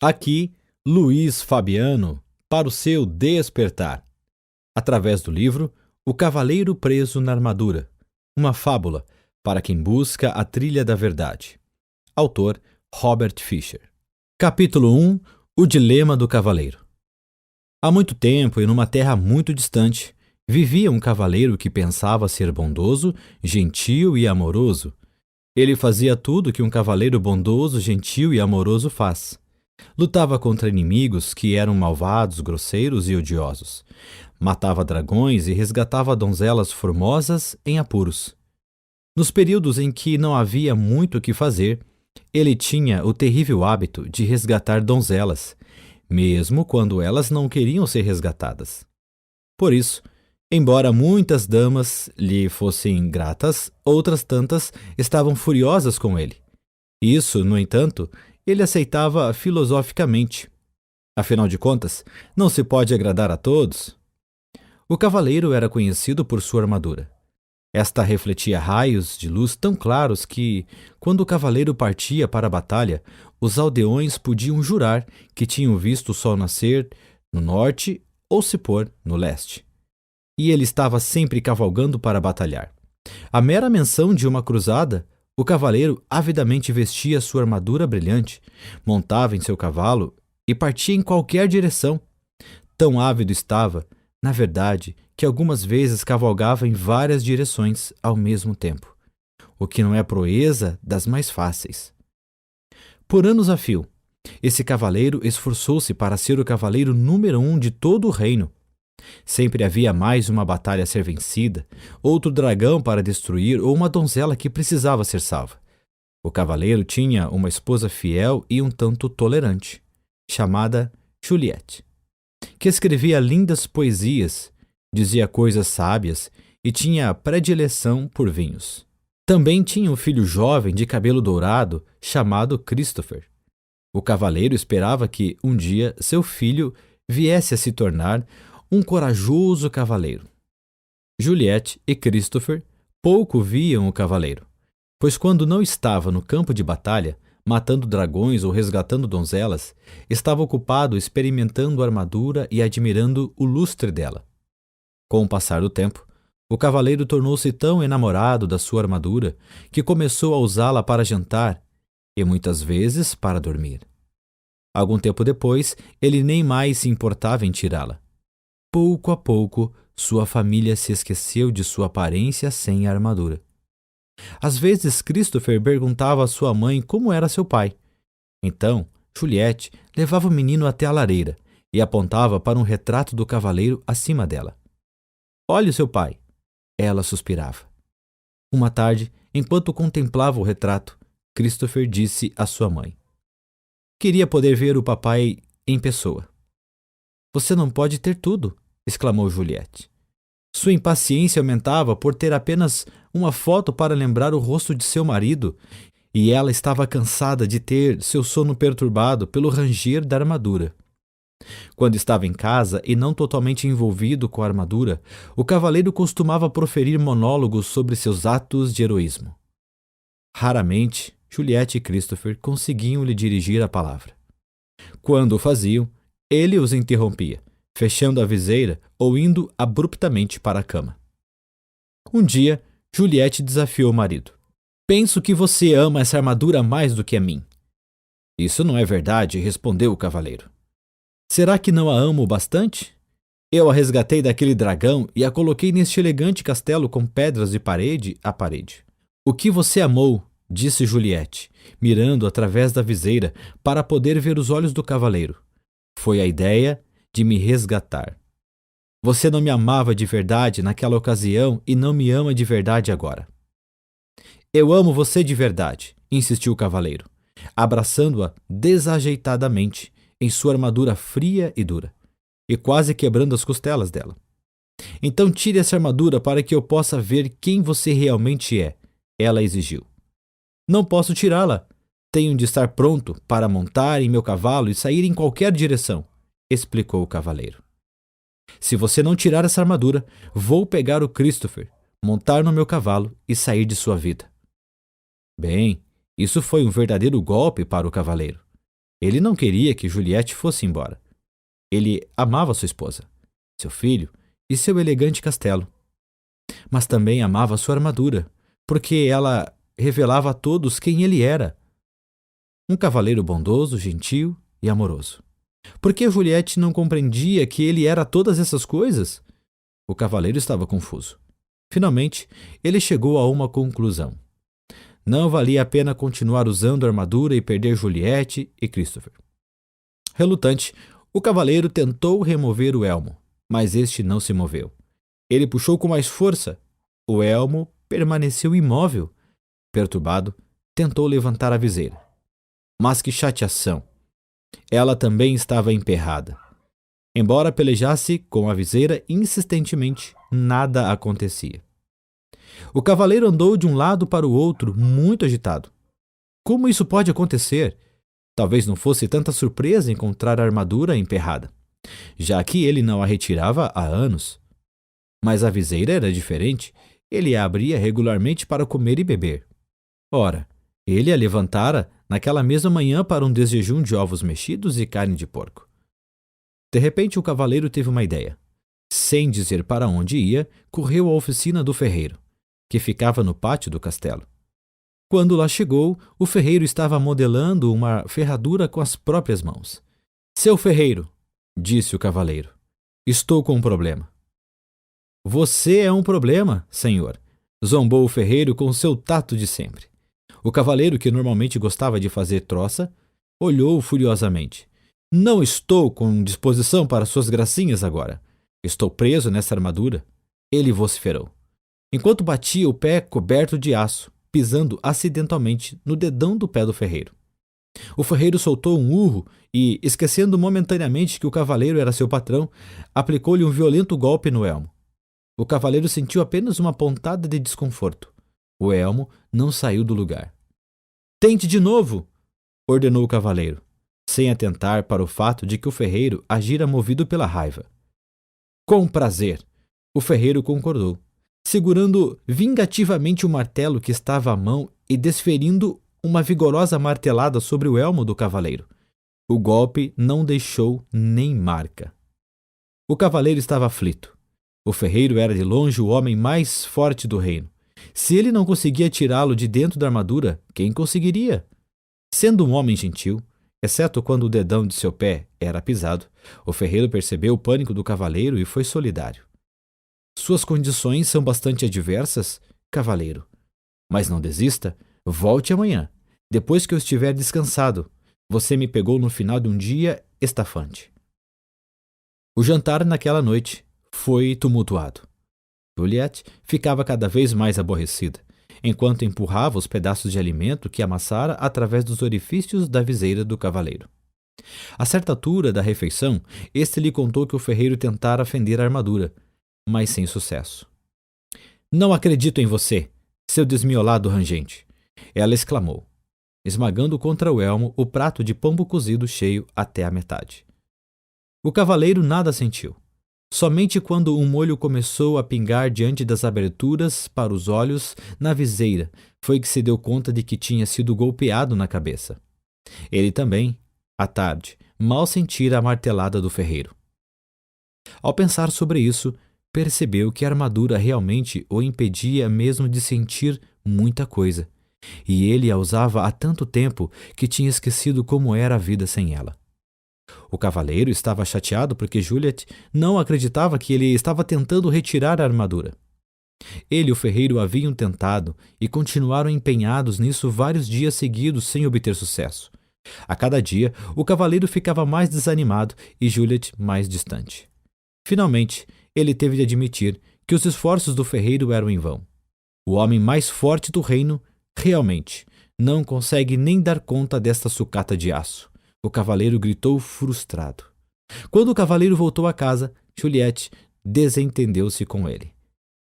Aqui, Luiz Fabiano, para o seu despertar, através do livro O Cavaleiro Preso na Armadura, uma fábula para quem busca a trilha da verdade. Autor Robert Fisher. Capítulo 1 O Dilema do Cavaleiro. Há muito tempo e numa terra muito distante, vivia um cavaleiro que pensava ser bondoso, gentil e amoroso. Ele fazia tudo que um cavaleiro bondoso, gentil e amoroso faz. Lutava contra inimigos que eram malvados, grosseiros e odiosos. Matava dragões e resgatava donzelas formosas em apuros. Nos períodos em que não havia muito o que fazer, ele tinha o terrível hábito de resgatar donzelas, mesmo quando elas não queriam ser resgatadas. Por isso, embora muitas damas lhe fossem gratas, outras tantas estavam furiosas com ele. Isso, no entanto, ele aceitava filosoficamente. Afinal de contas, não se pode agradar a todos. O cavaleiro era conhecido por sua armadura. Esta refletia raios de luz tão claros que, quando o cavaleiro partia para a batalha, os aldeões podiam jurar que tinham visto o sol nascer no norte ou se pôr no leste. E ele estava sempre cavalgando para batalhar. A mera menção de uma cruzada, o cavaleiro avidamente vestia sua armadura brilhante, montava em seu cavalo e partia em qualquer direção. Tão ávido estava, na verdade, que algumas vezes cavalgava em várias direções ao mesmo tempo, o que não é proeza das mais fáceis. Por anos a fio, esse cavaleiro esforçou-se para ser o cavaleiro número 1 de todo o reino. Sempre havia mais uma batalha a ser vencida, outro dragão para destruir ou uma donzela que precisava ser salva. O cavaleiro tinha uma esposa fiel e um tanto tolerante, chamada Juliette, que escrevia lindas poesias, dizia coisas sábias e tinha predileção por vinhos. Também tinha um filho jovem de cabelo dourado chamado Christopher. O cavaleiro esperava que, um dia, seu filho viesse a se tornar um corajoso cavaleiro. Juliette e Christopher pouco viam o cavaleiro, pois quando não estava no campo de batalha, matando dragões ou resgatando donzelas, estava ocupado experimentando a armadura e admirando o lustre dela. Com o passar do tempo, o cavaleiro tornou-se tão enamorado da sua armadura que começou a usá-la para jantar e muitas vezes para dormir. Algum tempo depois, ele nem mais se importava em tirá-la. Pouco a pouco, sua família se esqueceu de sua aparência sem a armadura. Às vezes, Christopher perguntava à sua mãe como era seu pai. Então, Juliette levava o menino até a lareira e apontava para um retrato do cavaleiro acima dela. "Olhe o seu pai", ela suspirava. Uma tarde, enquanto contemplava o retrato, Christopher disse à sua mãe: "Queria poder ver o papai em pessoa." "Você não pode ter tudo", exclamou Juliette. Sua impaciência aumentava por ter apenas uma foto para lembrar o rosto de seu marido, e ela estava cansada de ter seu sono perturbado pelo ranger da armadura. Quando estava em casa e não totalmente envolvido com a armadura, o cavaleiro costumava proferir monólogos sobre seus atos de heroísmo. Raramente, Juliette e Christopher conseguiam lhe dirigir a palavra. Quando o faziam, ele os interrompia, fechando a viseira ou indo abruptamente para a cama. Um dia, Juliette desafiou o marido. "Penso que você ama essa armadura mais do que a mim." "Isso não é verdade", respondeu o cavaleiro. "Será que não a amo bastante? Eu a resgatei daquele dragão e a coloquei neste elegante castelo com pedras de parede a parede." "O que você amou", disse Juliette, mirando através da viseira para poder ver os olhos do cavaleiro, "foi a ideia de me resgatar. Você não me amava de verdade naquela ocasião e não me ama de verdade agora." "Eu amo você de verdade", insistiu o cavaleiro, abraçando-a desajeitadamente em sua armadura fria e dura, e quase quebrando as costelas dela. "Então tire essa armadura para que eu possa ver quem você realmente é", ela exigiu. "Não posso tirá-la. Tenho de estar pronto para montar em meu cavalo e sair em qualquer direção", explicou o cavaleiro. "Se você não tirar essa armadura, vou pegar o Christopher, montar no meu cavalo e sair de sua vida." Bem, isso foi um verdadeiro golpe para o cavaleiro. Ele não queria que Juliette fosse embora. Ele amava sua esposa, seu filho e seu elegante castelo. Mas também amava sua armadura, porque ela revelava a todos quem ele era. Um cavaleiro bondoso, gentil e amoroso. Por que Juliette não compreendia que ele era todas essas coisas? O cavaleiro estava confuso. Finalmente, ele chegou a uma conclusão. Não valia a pena continuar usando a armadura e perder Juliette e Christopher. Relutante, o cavaleiro tentou remover o elmo, mas este não se moveu. Ele puxou com mais força. O elmo permaneceu imóvel. Perturbado, tentou levantar a viseira. Mas que chateação! Ela também estava emperrada. Embora pelejasse com a viseira insistentemente, nada acontecia. O cavaleiro andou de um lado para o outro, muito agitado. Como isso pode acontecer? Talvez não fosse tanta surpresa encontrar a armadura emperrada, já que ele não a retirava há anos. Mas a viseira era diferente. Ele a abria regularmente para comer e beber. Ora, ele a levantara naquela mesma manhã para um desjejum de ovos mexidos e carne de porco. De repente, o cavaleiro teve uma ideia. Sem dizer para onde ia, correu à oficina do ferreiro, que ficava no pátio do castelo. Quando lá chegou, o ferreiro estava modelando uma ferradura com as próprias mãos. Seu ferreiro, disse o cavaleiro, estou com um problema. Você é um problema, senhor, zombou o ferreiro com seu tato de sempre. O cavaleiro, que normalmente gostava de fazer troça, olhou furiosamente. Não estou com disposição para suas gracinhas agora. Estou preso nessa armadura. Ele vociferou, enquanto batia o pé coberto de aço, pisando acidentalmente no dedão do pé do ferreiro. O ferreiro soltou um urro e, esquecendo momentaneamente que o cavaleiro era seu patrão, aplicou-lhe um violento golpe no elmo. O cavaleiro sentiu apenas uma pontada de desconforto. O elmo não saiu do lugar. Tente de novo! Ordenou o cavaleiro, sem atentar para o fato de que o ferreiro agira movido pela raiva. Com prazer! O ferreiro concordou, segurando vingativamente o martelo que estava à mão e desferindo uma vigorosa martelada sobre o elmo do cavaleiro. O golpe não deixou nem marca. O cavaleiro estava aflito. O ferreiro era de longe o homem mais forte do reino. Se ele não conseguia tirá-lo de dentro da armadura, quem conseguiria? Sendo um homem gentil, exceto quando o dedão de seu pé era pisado, o ferreiro percebeu o pânico do cavaleiro e foi solidário. Suas condições são bastante adversas, cavaleiro. Mas não desista, volte amanhã, depois que eu estiver descansado. Você me pegou no final de um dia estafante. O jantar naquela noite foi tumultuado. Juliette ficava cada vez mais aborrecida, enquanto empurrava os pedaços de alimento que amassara através dos orifícios da viseira do cavaleiro. A certa altura da refeição, este lhe contou que o ferreiro tentara fender a armadura, mas sem sucesso. Não acredito em você, seu desmiolado rangente! Ela exclamou, esmagando contra o elmo o prato de pombo cozido cheio até a metade. O cavaleiro nada sentiu. Somente quando um molho começou a pingar diante das aberturas para os olhos na viseira foi que se deu conta de que tinha sido golpeado na cabeça. Ele também, à tarde, mal sentira a martelada do ferreiro. Ao pensar sobre isso, percebeu que a armadura realmente o impedia mesmo de sentir muita coisa, e ele a usava há tanto tempo que tinha esquecido como era a vida sem ela. O cavaleiro estava chateado porque Juliette não acreditava que ele estava tentando retirar a armadura. Ele e o ferreiro haviam tentado e continuaram empenhados nisso vários dias seguidos sem obter sucesso. A cada dia, o cavaleiro ficava mais desanimado e Juliette mais distante. Finalmente, ele teve de admitir que os esforços do ferreiro eram em vão. O homem mais forte do reino, realmente, não consegue nem dar conta desta sucata de aço. O cavaleiro gritou frustrado. Quando o cavaleiro voltou a casa, Juliette desentendeu-se com ele.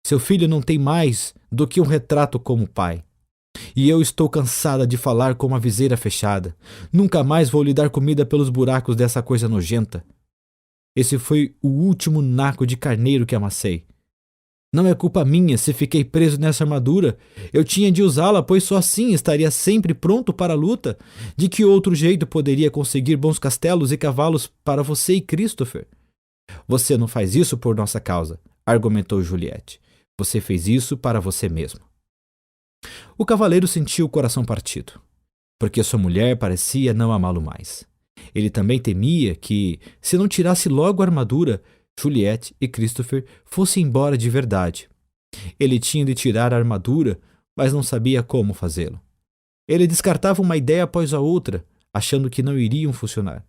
Seu filho não tem mais do que um retrato como pai. E eu estou cansada de falar com uma viseira fechada. Nunca mais vou lhe dar comida pelos buracos dessa coisa nojenta. Esse foi o último naco de carneiro que amassei. Não é culpa minha se fiquei preso nessa armadura. Eu tinha de usá-la, pois só assim estaria sempre pronto para a luta. De que outro jeito poderia conseguir bons castelos e cavalos para você e Christopher? Você não faz isso por nossa causa, argumentou Juliette. Você fez isso para você mesmo. O cavaleiro sentiu o coração partido, porque sua mulher parecia não amá-lo mais. Ele também temia que, se não tirasse logo a armadura, Juliette e Christopher fossem embora de verdade. Ele tinha de tirar a armadura, mas não sabia como fazê-lo. Ele descartava uma ideia após a outra, achando que não iriam funcionar.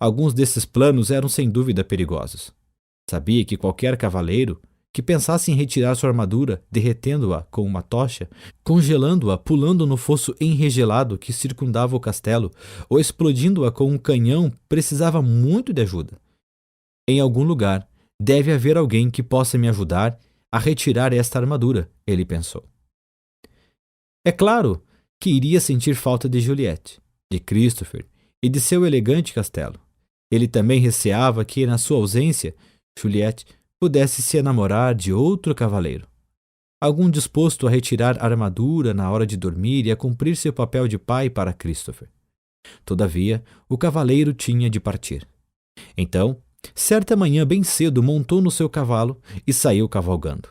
Alguns desses planos eram sem dúvida perigosos. Sabia que qualquer cavaleiro que pensasse em retirar sua armadura, derretendo-a com uma tocha, congelando-a, pulando no fosso enregelado que circundava o castelo, ou explodindo-a com um canhão, precisava muito de ajuda. Em algum lugar, deve haver alguém que possa me ajudar a retirar esta armadura, ele pensou. É claro que iria sentir falta de Juliette, de Christopher e de seu elegante castelo. Ele também receava que, na sua ausência, Juliette pudesse se enamorar de outro cavaleiro. Algum disposto a retirar a armadura na hora de dormir e a cumprir seu papel de pai para Christopher. Todavia, o cavaleiro tinha de partir. Então, certa manhã bem cedo montou no seu cavalo e saiu cavalgando.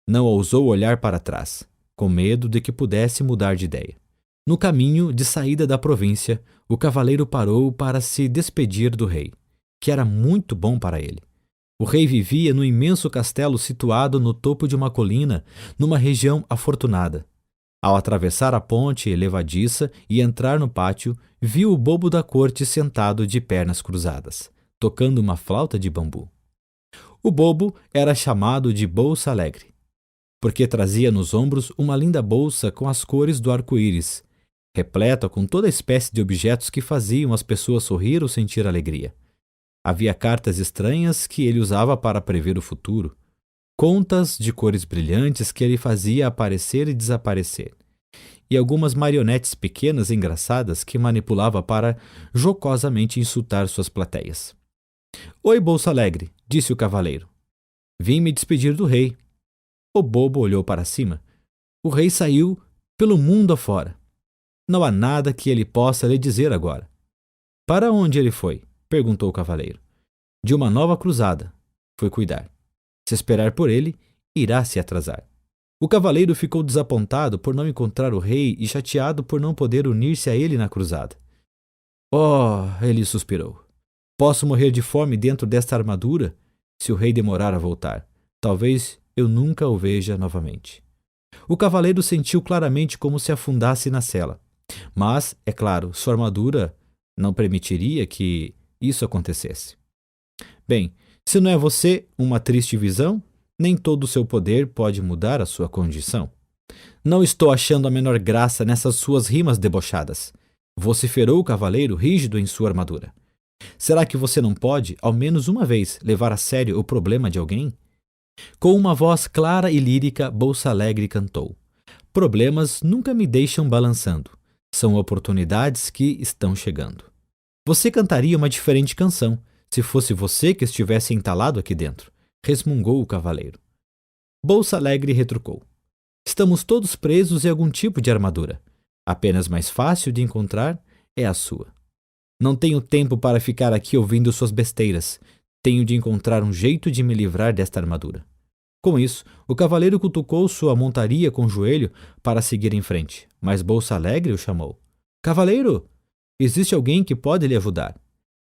Não ousou olhar para trás, com medo de que pudesse mudar de ideia. No caminho de saída da província, o cavaleiro parou para se despedir do rei, que era muito bom para ele. O rei vivia no imenso castelo situado no topo de uma colina, numa região afortunada. Ao atravessar a ponte levadiça e entrar no pátio, viu o bobo da corte sentado de pernas cruzadas, tocando uma flauta de bambu. O bobo era chamado de Bolsa Alegre, porque trazia nos ombros uma linda bolsa com as cores do arco-íris, repleta com toda espécie de objetos que faziam as pessoas sorrir ou sentir alegria. Havia cartas estranhas que ele usava para prever o futuro, contas de cores brilhantes que ele fazia aparecer e desaparecer, e algumas marionetes pequenas e engraçadas que manipulava para jocosamente insultar suas plateias. Oi, Bolsa Alegre, disse o cavaleiro. Vim me despedir do rei. O bobo olhou para cima. O rei saiu pelo mundo afora. Não há nada que ele possa lhe dizer agora. Para onde ele foi? Perguntou o cavaleiro. De uma nova cruzada. Foi cuidar. Se esperar por ele, irá se atrasar. O cavaleiro ficou desapontado por não encontrar o rei e chateado por não poder unir-se a ele na cruzada. Oh, ele suspirou. Posso morrer de fome dentro desta armadura se o rei demorar a voltar. Talvez eu nunca o veja novamente. O cavaleiro sentiu claramente como se afundasse na cela. Mas, é claro, sua armadura não permitiria que isso acontecesse. Bem, se não é você uma triste visão, nem todo o seu poder pode mudar a sua condição. Não estou achando a menor graça nessas suas rimas debochadas, vociferou o cavaleiro rígido em sua armadura. Será que você não pode, ao menos uma vez, levar a sério o problema de alguém? Com uma voz clara e lírica, Bolsa Alegre cantou. Problemas nunca me deixam balançando. São oportunidades que estão chegando. Você cantaria uma diferente canção, se fosse você que estivesse entalado aqui dentro, resmungou o cavaleiro. Bolsa Alegre retrucou. Estamos todos presos em algum tipo de armadura. Apenas mais fácil de encontrar é a sua. Não tenho tempo para ficar aqui ouvindo suas besteiras. Tenho de encontrar um jeito de me livrar desta armadura. Com isso, o cavaleiro cutucou sua montaria com o joelho para seguir em frente, mas Bolsa Alegre o chamou. Cavaleiro, existe alguém que pode lhe ajudar.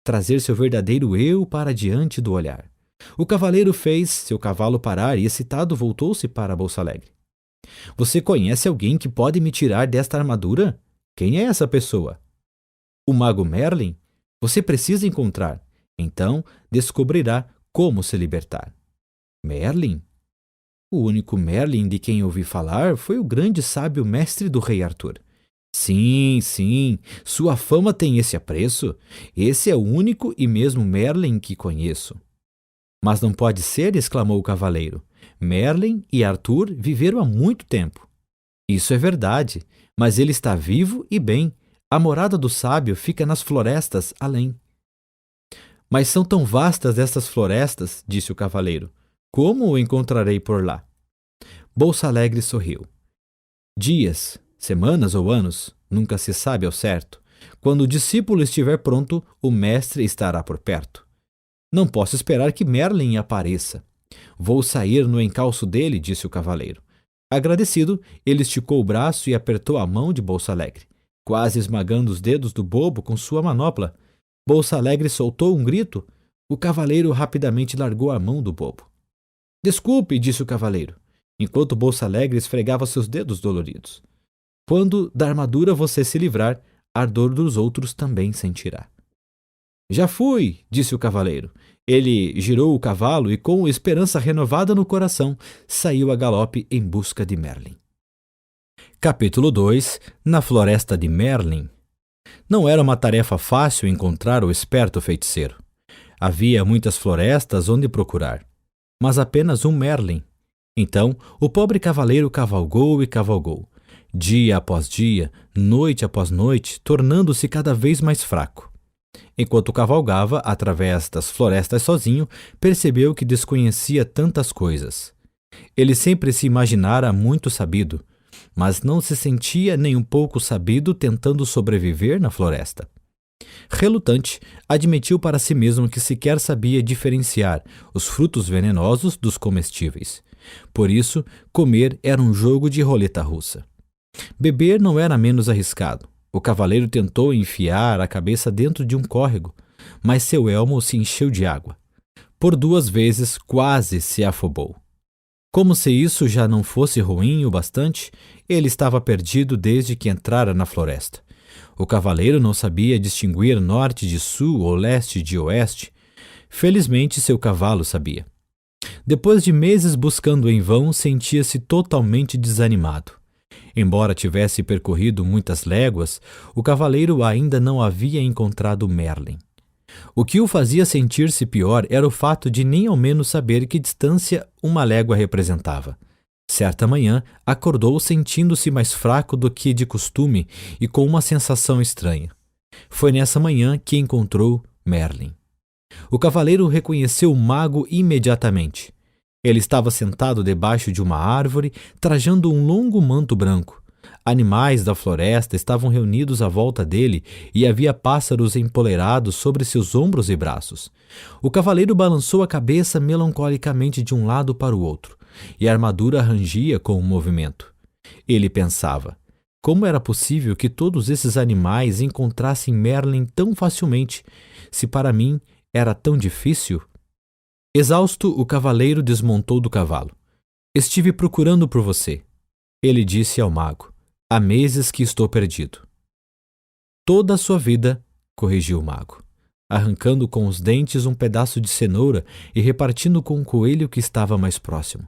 Trazer seu verdadeiro eu para diante do olhar. O cavaleiro fez seu cavalo parar e, excitado, voltou-se para Bolsa Alegre. Você conhece alguém que pode me tirar desta armadura? Quem é essa pessoa? O mago Merlin? Você precisa encontrar. Então descobrirá como se libertar. Merlin? O único Merlin de quem ouvi falar foi o grande sábio mestre do rei Arthur. Sim, sua fama tem esse apreço. Esse é o único e mesmo Merlin que conheço. Mas não pode ser, exclamou o cavaleiro. Merlin e Arthur viveram há muito tempo. Isso é verdade, mas ele está vivo e bem. A morada do sábio fica nas florestas além. Mas são tão vastas estas florestas, disse o cavaleiro. Como o encontrarei por lá? Bolsa Alegre sorriu. Dias, semanas ou anos, nunca se sabe ao certo. Quando o discípulo estiver pronto, o mestre estará por perto. Não posso esperar que Merlin apareça. Vou sair no encalço dele, disse o cavaleiro. Agradecido, ele esticou o braço e apertou a mão de Bolsa Alegre, quase esmagando os dedos do bobo com sua manopla. Bolsa Alegre soltou um grito. O cavaleiro rapidamente largou a mão do bobo. Desculpe, disse o cavaleiro, enquanto Bolsa Alegre esfregava seus dedos doloridos. Quando da armadura você se livrar, a ardor dos outros também sentirá. Já fui, disse o cavaleiro. Ele girou o cavalo e, com esperança renovada no coração, saiu a galope em busca de Merlin. Capítulo 2. Na floresta de Merlin. Não era uma tarefa fácil encontrar o esperto feiticeiro. Havia muitas florestas onde procurar, mas apenas um Merlin. Então, o pobre cavaleiro cavalgou e cavalgou, dia após dia, noite após noite, tornando-se cada vez mais fraco. Enquanto cavalgava através das florestas sozinho, percebeu que desconhecia tantas coisas. Ele sempre se imaginara muito sabido, mas não se sentia nem um pouco sabido tentando sobreviver na floresta. Relutante, admitiu para si mesmo que sequer sabia diferenciar os frutos venenosos dos comestíveis. Por isso, comer era um jogo de roleta russa. Beber não era menos arriscado. O cavaleiro tentou enfiar a cabeça dentro de um córrego, mas seu elmo se encheu de água. Por 2 vezes quase se afobou. Como se isso já não fosse ruim o bastante, ele estava perdido desde que entrara na floresta. O cavaleiro não sabia distinguir norte de sul ou leste de oeste. Felizmente, seu cavalo sabia. Depois de meses buscando em vão, sentia-se totalmente desanimado. Embora tivesse percorrido muitas léguas, o cavaleiro ainda não havia encontrado Merlin. O que o fazia sentir-se pior era o fato de nem ao menos saber que distância uma légua representava. Certa manhã, acordou sentindo-se mais fraco do que de costume e com uma sensação estranha. Foi nessa manhã que encontrou Merlin. O cavaleiro reconheceu o mago imediatamente. Ele estava sentado debaixo de uma árvore, trajando um longo manto branco. Animais da floresta estavam reunidos à volta dele e havia pássaros empoleirados sobre seus ombros e braços. O cavaleiro balançou a cabeça melancolicamente de um lado para o outro, e a armadura rangia com o movimento. Ele pensava: como era possível que todos esses animais encontrassem Merlin tão facilmente, se para mim era tão difícil? Exausto, o cavaleiro desmontou do cavalo. Estive procurando por você, ele disse ao mago. Há meses que estou perdido. Toda a sua vida, corrigiu o mago, arrancando com os dentes um pedaço de cenoura e repartindo com um coelho que estava mais próximo.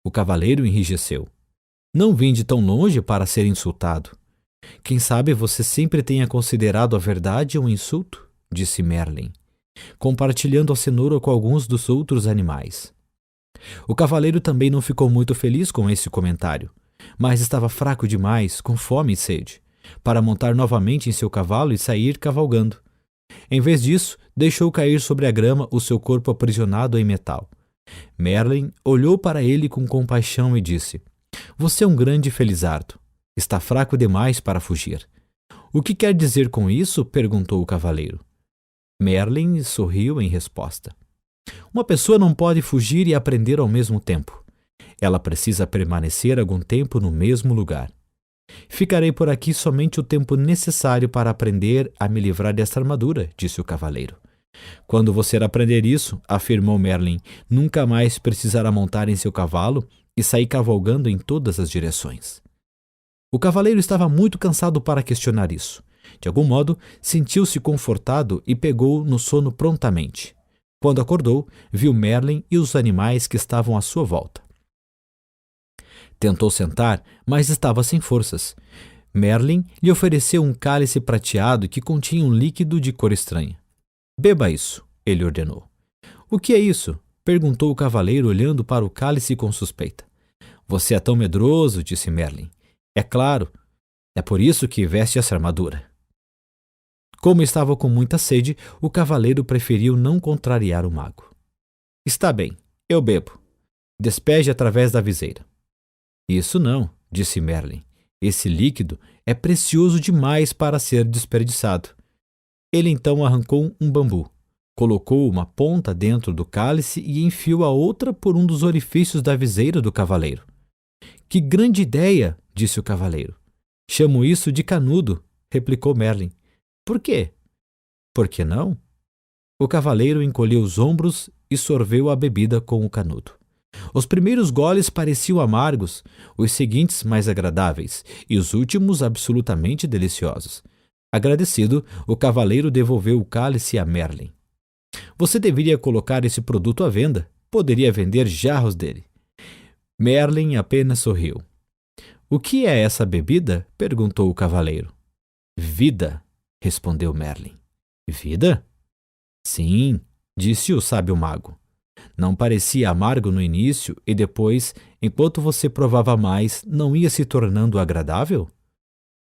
O cavaleiro enrijeceu. Não vim de tão longe para ser insultado. Quem sabe você sempre tenha considerado a verdade um insulto, disse Merlin, compartilhando a cenoura com alguns dos outros animais. O cavaleiro também não ficou muito feliz com esse comentário, mas estava fraco demais, com fome e sede, para montar novamente em seu cavalo e sair cavalgando. Em vez disso, deixou cair sobre a grama o seu corpo aprisionado em metal. Merlin olhou para ele com compaixão e disse: Você é um grande felizardo. Está fraco demais para fugir. O que quer dizer com isso? Perguntou o cavaleiro. Merlin sorriu em resposta. Uma pessoa não pode fugir e aprender ao mesmo tempo. Ela precisa permanecer algum tempo no mesmo lugar. Ficarei por aqui somente o tempo necessário para aprender a me livrar desta armadura, disse o cavaleiro. Quando você aprender isso, afirmou Merlin, nunca mais precisará montar em seu cavalo e sair cavalgando em todas as direções. O cavaleiro estava muito cansado para questionar isso. De algum modo, sentiu-se confortado e pegou no sono prontamente. Quando acordou, viu Merlin e os animais que estavam à sua volta. Tentou sentar, mas estava sem forças. Merlin lhe ofereceu um cálice prateado que continha um líquido de cor estranha. Beba isso, ele ordenou. O que é isso? Perguntou o cavaleiro olhando para o cálice com suspeita. Você é tão medroso, disse Merlin. É claro, é por isso que veste essa armadura. Como estava com muita sede, o cavaleiro preferiu não contrariar o mago. Está bem, eu bebo. Despeje através da viseira. Isso não, disse Merlin. Esse líquido é precioso demais para ser desperdiçado. Ele então arrancou um bambu, colocou uma ponta dentro do cálice e enfiou a outra por um dos orifícios da viseira do cavaleiro. Que grande ideia, disse o cavaleiro. Chamo isso de canudo, replicou Merlin. Por quê? Por que não? O cavaleiro encolheu os ombros e sorveu a bebida com o canudo. Os primeiros goles pareciam amargos, os seguintes mais agradáveis e os últimos absolutamente deliciosos. Agradecido, o cavaleiro devolveu o cálice a Merlin. Você deveria colocar esse produto à venda. Poderia vender jarros dele. Merlin apenas sorriu. O que é essa bebida? Perguntou o cavaleiro. Vida, respondeu Merlin. Vida? Sim, disse o sábio mago. Não parecia amargo no início e depois, enquanto você provava mais, não ia se tornando agradável?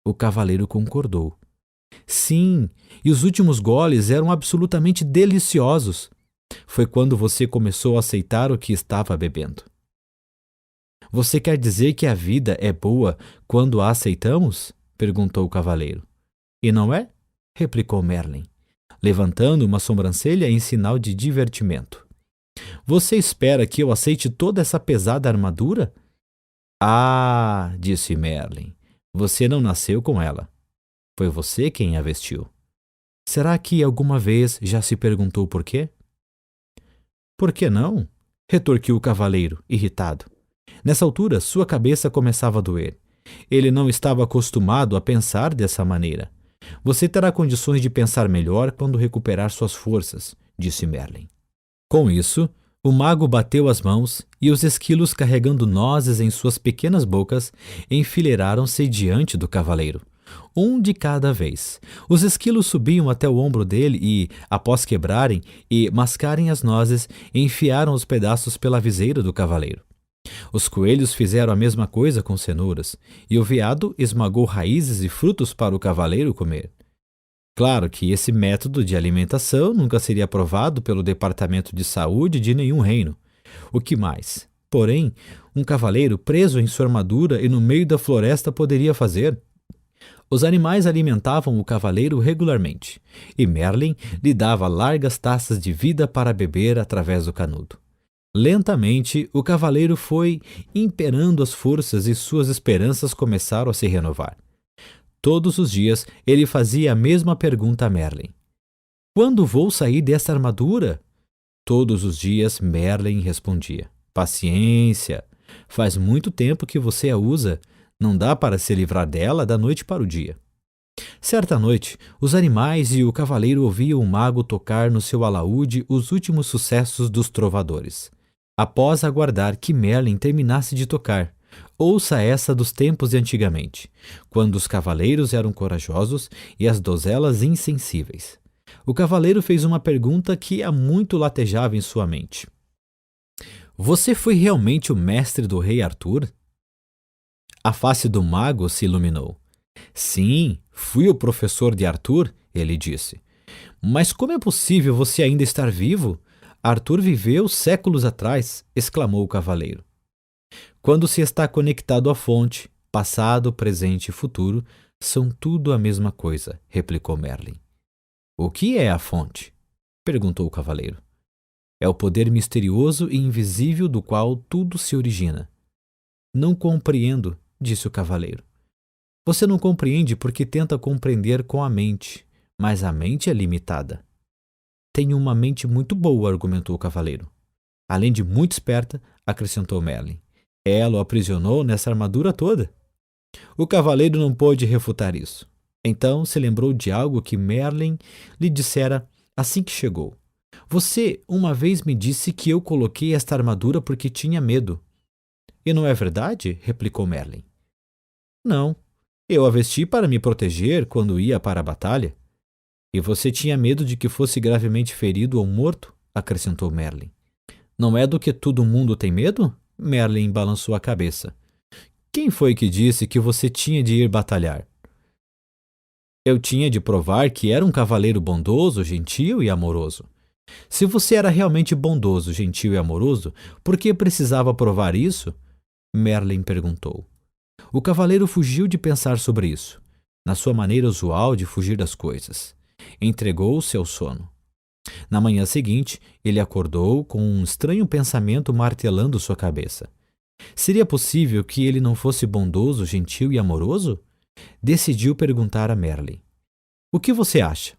O cavaleiro concordou. Sim, e os últimos goles eram absolutamente deliciosos. Foi quando você começou a aceitar o que estava bebendo. Você quer dizer que a vida é boa quando a aceitamos? Perguntou o cavaleiro. E não é? Replicou Merlin, levantando uma sobrancelha em sinal de divertimento. Você espera que eu aceite toda essa pesada armadura? Ah, disse Merlin, você não nasceu com ela. Foi você quem a vestiu. Será que alguma vez já se perguntou por quê? Por que não? Retorquiu o cavaleiro, irritado. Nessa altura, sua cabeça começava a doer. Ele não estava acostumado a pensar dessa maneira. Você terá condições de pensar melhor quando recuperar suas forças, disse Merlin. Com isso, o mago bateu as mãos e os esquilos carregando nozes em suas pequenas bocas enfileiraram-se diante do cavaleiro. Um de cada vez. Os esquilos subiam até o ombro dele e, após quebrarem e mascarem as nozes, enfiaram os pedaços pela viseira do cavaleiro. Os coelhos fizeram a mesma coisa com cenouras, e o veado esmagou raízes e frutos para o cavaleiro comer. Claro que esse método de alimentação nunca seria aprovado pelo Departamento de Saúde de nenhum reino. O que mais? Porém, um cavaleiro preso em sua armadura e no meio da floresta poderia fazer? Os animais alimentavam o cavaleiro regularmente, e Merlin lhe dava largas taças de vida para beber através do canudo. Lentamente, o cavaleiro foi imperando as forças e suas esperanças começaram a se renovar. Todos os dias, ele fazia a mesma pergunta a Merlin. Quando vou sair dessa armadura? Todos os dias, Merlin respondia. Paciência. Faz muito tempo que você a usa. Não dá para se livrar dela da noite para o dia. Certa noite, os animais e o cavaleiro ouviam o mago tocar no seu alaúde os últimos sucessos dos trovadores. Após aguardar que Merlin terminasse de tocar, ouça essa dos tempos de antigamente, quando os cavaleiros eram corajosos e as donzelas insensíveis. O cavaleiro fez uma pergunta que há muito latejava em sua mente. Você foi realmente o mestre do rei Arthur? A face do mago se iluminou. Sim, fui o professor de Arthur, ele disse. Mas como é possível você ainda estar vivo? Arthur viveu séculos atrás, exclamou o cavaleiro. Quando se está conectado à fonte, passado, presente e futuro são tudo a mesma coisa, replicou Merlin. O que é a fonte? Perguntou o cavaleiro. É o poder misterioso e invisível do qual tudo se origina. Não compreendo, disse o cavaleiro. Você não compreende porque tenta compreender com a mente, mas a mente é limitada. Tenho uma mente muito boa, argumentou o cavaleiro. Além de muito esperta, acrescentou Merlin. Ela o aprisionou nessa armadura toda. O cavaleiro não pôde refutar isso. Então se lembrou de algo que Merlin lhe dissera assim que chegou. Você uma vez me disse que eu coloquei esta armadura porque tinha medo. E não é verdade? Replicou Merlin. Não. Eu a vesti para me proteger quando ia para a batalha. E você tinha medo de que fosse gravemente ferido ou morto? Acrescentou Merlin. Não é do que todo mundo tem medo? Merlin balançou a cabeça. Quem foi que disse que você tinha de ir batalhar? Eu tinha de provar que era um cavaleiro bondoso, gentil e amoroso. Se você era realmente bondoso, gentil e amoroso, por que precisava provar isso? Merlin perguntou. O cavaleiro fugiu de pensar sobre isso, na sua maneira usual de fugir das coisas. Entregou-se ao sono. Na manhã seguinte, ele acordou com um estranho pensamento martelando sua cabeça. Seria possível que ele não fosse bondoso, gentil e amoroso? Decidiu perguntar a Merlin. O que você acha?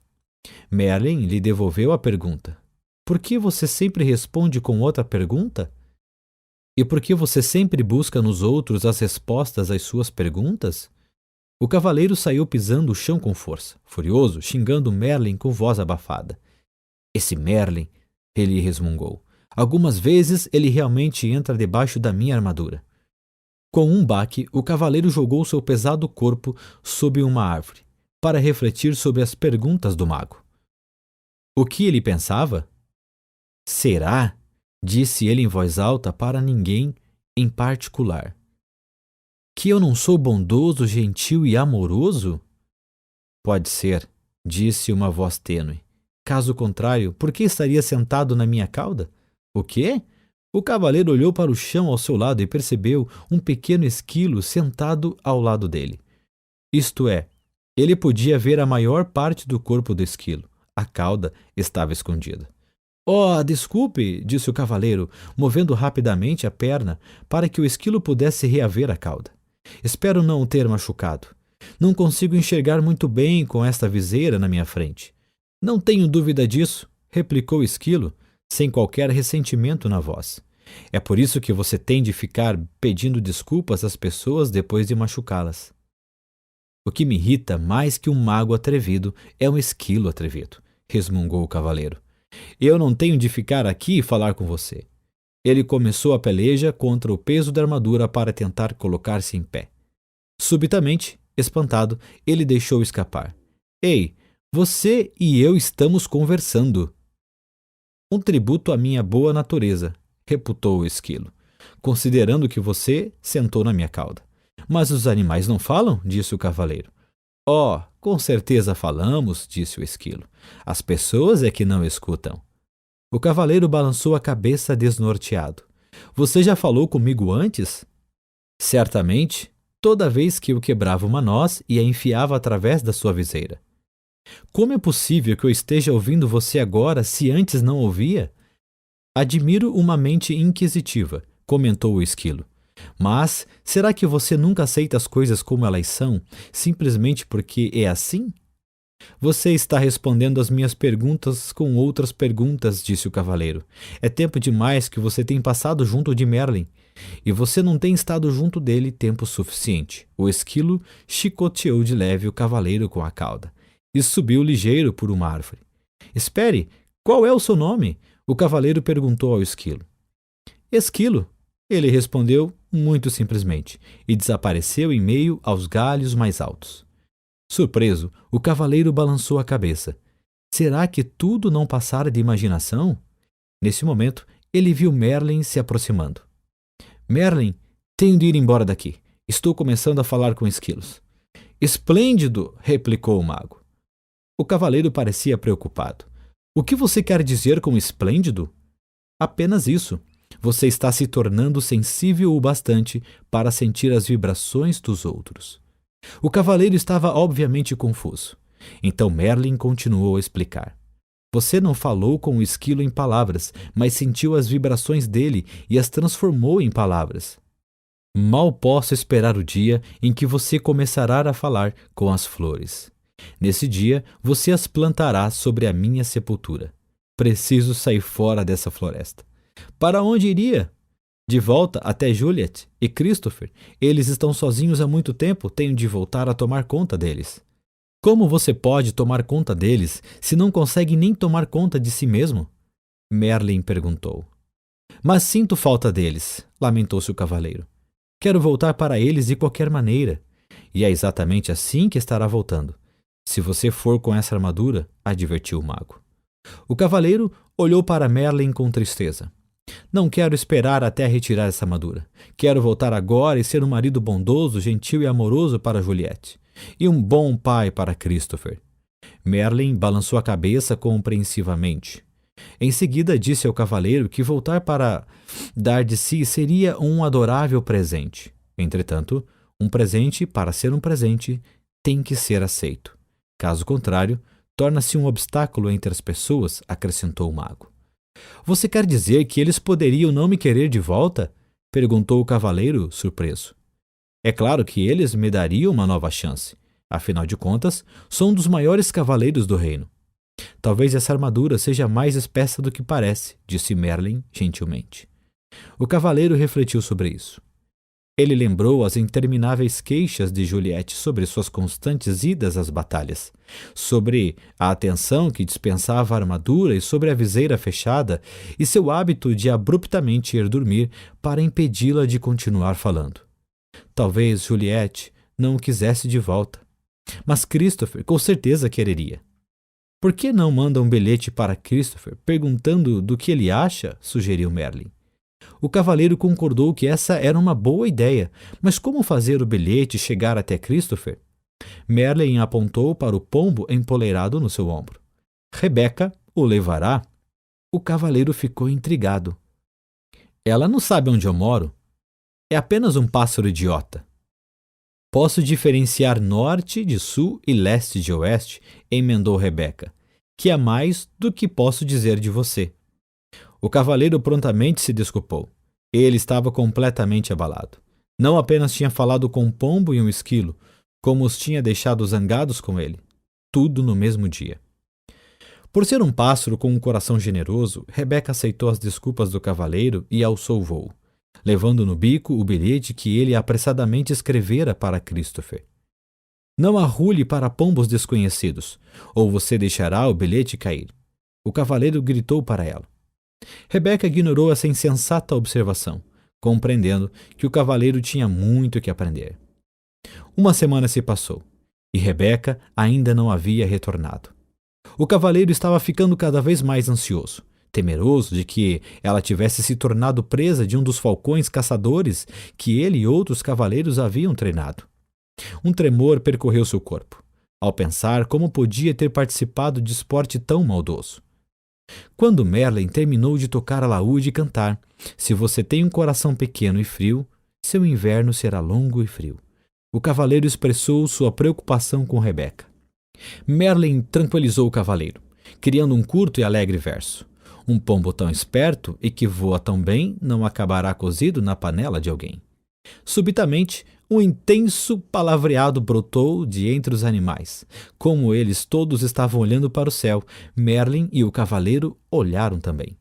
Merlin lhe devolveu a pergunta. Por que você sempre responde com outra pergunta? E por que você sempre busca nos outros as respostas às suas perguntas? O cavaleiro saiu pisando o chão com força, furioso, xingando Merlin com voz abafada. Esse Merlin, ele resmungou. Algumas vezes ele realmente entra debaixo da minha armadura. Com um baque, o cavaleiro jogou seu pesado corpo sob uma árvore, para refletir sobre as perguntas do mago. O que ele pensava? Será? Disse ele em voz alta para ninguém em particular. Que eu não sou bondoso, gentil e amoroso? Pode ser, disse uma voz tênue. Caso contrário, por que estaria sentado na minha cauda? O quê? O cavaleiro olhou para o chão ao seu lado e percebeu um pequeno esquilo sentado ao lado dele. Isto é, ele podia ver a maior parte do corpo do esquilo. A cauda estava escondida. Oh, desculpe, disse o cavaleiro, movendo rapidamente a perna para que o esquilo pudesse reaver a cauda. Espero não o ter machucado. Não consigo enxergar muito bem com esta viseira na minha frente. Não tenho dúvida disso, replicou o esquilo, sem qualquer ressentimento na voz. É por isso que você tem de ficar pedindo desculpas às pessoas depois de machucá-las. O que me irrita mais que um mago atrevido é um esquilo atrevido, resmungou o cavaleiro. Eu não tenho de ficar aqui e falar com você. Ele começou a peleja contra o peso da armadura para tentar colocar-se em pé. Subitamente, espantado, ele deixou escapar. Ei, você e eu estamos conversando. Um tributo à minha boa natureza, reputou o esquilo, considerando que você sentou na minha cauda. Mas os animais não falam? Disse o cavaleiro. Oh, com certeza falamos, disse o esquilo. As pessoas é que não escutam. O cavaleiro balançou a cabeça desnorteado. Você já falou comigo antes? Certamente, toda vez que eu quebrava uma noz e a enfiava através da sua viseira. Como é possível que eu esteja ouvindo você agora se antes não ouvia? Admiro uma mente inquisitiva, comentou o esquilo. Mas será que você nunca aceita as coisas como elas são, simplesmente porque é assim? Você está respondendo as minhas perguntas com outras perguntas, disse o cavaleiro. É tempo demais que você tem passado junto de Merlin, e você não tem estado junto dele tempo suficiente. O esquilo chicoteou de leve o cavaleiro com a cauda e subiu ligeiro por uma árvore. Espere, qual é o seu nome? O cavaleiro perguntou ao esquilo. Esquilo, ele respondeu muito simplesmente, e desapareceu em meio aos galhos mais altos. Surpreso, o cavaleiro balançou a cabeça. Será que tudo não passara de imaginação? Nesse momento, ele viu Merlin se aproximando. Merlin, tenho de ir embora daqui. Estou começando a falar com esquilos. Esplêndido, replicou o mago. O cavaleiro parecia preocupado. O que você quer dizer com esplêndido? Apenas isso. Você está se tornando sensível o bastante para sentir as vibrações dos outros. O cavaleiro estava obviamente confuso. Então Merlin continuou a explicar. Você não falou com o esquilo em palavras, mas sentiu as vibrações dele e as transformou em palavras. Mal posso esperar o dia em que você começará a falar com as flores. Nesse dia, você as plantará sobre a minha sepultura. Preciso sair fora dessa floresta. Para onde iria? De volta até Juliet e Christopher. Eles estão sozinhos há muito tempo, tenho de voltar a tomar conta deles. Como você pode tomar conta deles se não consegue nem tomar conta de si mesmo? Merlin perguntou. Mas sinto falta deles, lamentou-se o cavaleiro. Quero voltar para eles de qualquer maneira. E é exatamente assim que estará voltando. Se você for com essa armadura, advertiu o mago. O cavaleiro olhou para Merlin com tristeza. Não quero esperar até retirar essa armadura. Quero voltar agora e ser um marido bondoso, gentil e amoroso para Juliette. E um bom pai para Christopher. Merlin balançou a cabeça compreensivamente. Em seguida, disse ao cavaleiro que voltar para dar de si seria um adorável presente. Entretanto, um presente, para ser um presente, tem que ser aceito. Caso contrário, torna-se um obstáculo entre as pessoas, acrescentou o mago. Você quer dizer que eles poderiam não me querer de volta? Perguntou o cavaleiro, surpreso. É claro que eles me dariam uma nova chance. Afinal de contas, sou um dos maiores cavaleiros do reino. Talvez essa armadura seja mais espessa do que parece, disse Merlin gentilmente. O cavaleiro refletiu sobre isso. Ele lembrou as intermináveis queixas de Juliette sobre suas constantes idas às batalhas, sobre a atenção que dispensava a armadura e sobre a viseira fechada e seu hábito de abruptamente ir dormir para impedi-la de continuar falando. Talvez Juliette não o quisesse de volta, mas Christopher com certeza quereria. Por que não manda um bilhete para Christopher perguntando do que ele acha? Sugeriu Merlin. O cavaleiro concordou que essa era uma boa ideia, mas como fazer o bilhete chegar até Christopher? Merlin apontou para o pombo empoleirado no seu ombro. Rebeca o levará? O cavaleiro ficou intrigado. Ela não sabe onde eu moro. É apenas um pássaro idiota. Posso diferenciar norte de sul e leste de oeste, emendou Rebeca, que é mais do que posso dizer de você. O cavaleiro prontamente se desculpou. Ele estava completamente abalado. Não apenas tinha falado com um pombo e um esquilo, como os tinha deixado zangados com ele. Tudo no mesmo dia. Por ser um pássaro com um coração generoso, Rebeca aceitou as desculpas do cavaleiro e alçou o voo, levando no bico o bilhete que ele apressadamente escrevera para Christopher. Não arrule para pombos desconhecidos, ou você deixará o bilhete cair. O cavaleiro gritou para ela. Rebeca ignorou essa insensata observação, compreendendo que o cavaleiro tinha muito que aprender. Uma semana se passou, e Rebeca ainda não havia retornado. O cavaleiro estava ficando cada vez mais ansioso, temeroso de que ela tivesse se tornado presa de um dos falcões caçadores que ele e outros cavaleiros haviam treinado. Um tremor percorreu seu corpo, ao pensar como podia ter participado de esporte tão maldoso. Quando Merlin terminou de tocar alaúde e cantar, se você tem um coração pequeno e frio, seu inverno será longo e frio, o cavaleiro expressou sua preocupação com Rebeca. Merlin tranquilizou o cavaleiro, criando um curto e alegre verso. Um pombo tão esperto e que voa tão bem não acabará cozido na panela de alguém. Subitamente, um intenso palavreado brotou de entre os animais. Como eles todos estavam olhando para o céu, Merlin e o cavaleiro olharam também.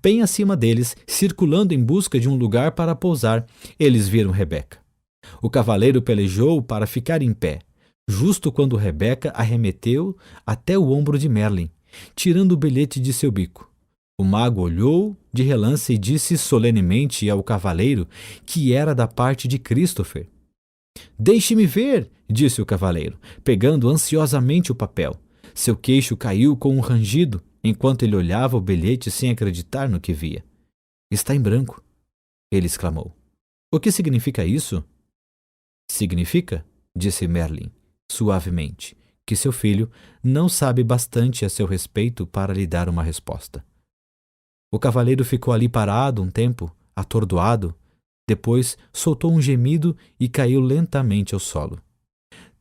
Bem acima deles, circulando em busca de um lugar para pousar, eles viram Rebeca. O cavaleiro pelejou para ficar em pé, justo quando Rebeca arremeteu até o ombro de Merlin, tirando o bilhete de seu bico. O mago olhou de relance e disse solenemente ao cavaleiro que era da parte de Christopher. Deixe-me ver, disse o cavaleiro, pegando ansiosamente o papel. Seu queixo caiu com um rangido, enquanto ele olhava o bilhete sem acreditar no que via. Está em branco, ele exclamou. O que significa isso? Significa, disse Merlin, suavemente, que seu filho não sabe bastante a seu respeito para lhe dar uma resposta. O cavaleiro ficou ali parado um tempo, atordoado. Depois soltou um gemido e caiu lentamente ao solo.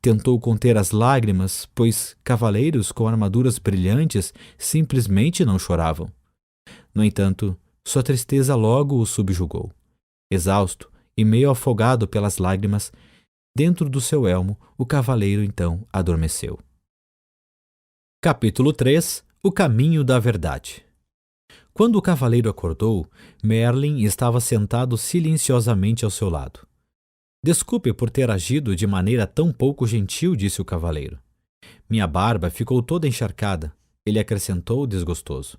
Tentou conter as lágrimas, pois cavaleiros com armaduras brilhantes simplesmente não choravam. No entanto, sua tristeza logo o subjugou. Exausto e meio afogado pelas lágrimas, dentro do seu elmo, o cavaleiro então adormeceu. Capítulo 3 – O caminho da verdade. Quando o cavaleiro acordou, Merlin estava sentado silenciosamente ao seu lado. Desculpe por ter agido de maneira tão pouco gentil, disse o cavaleiro. Minha barba ficou toda encharcada, ele acrescentou desgostoso.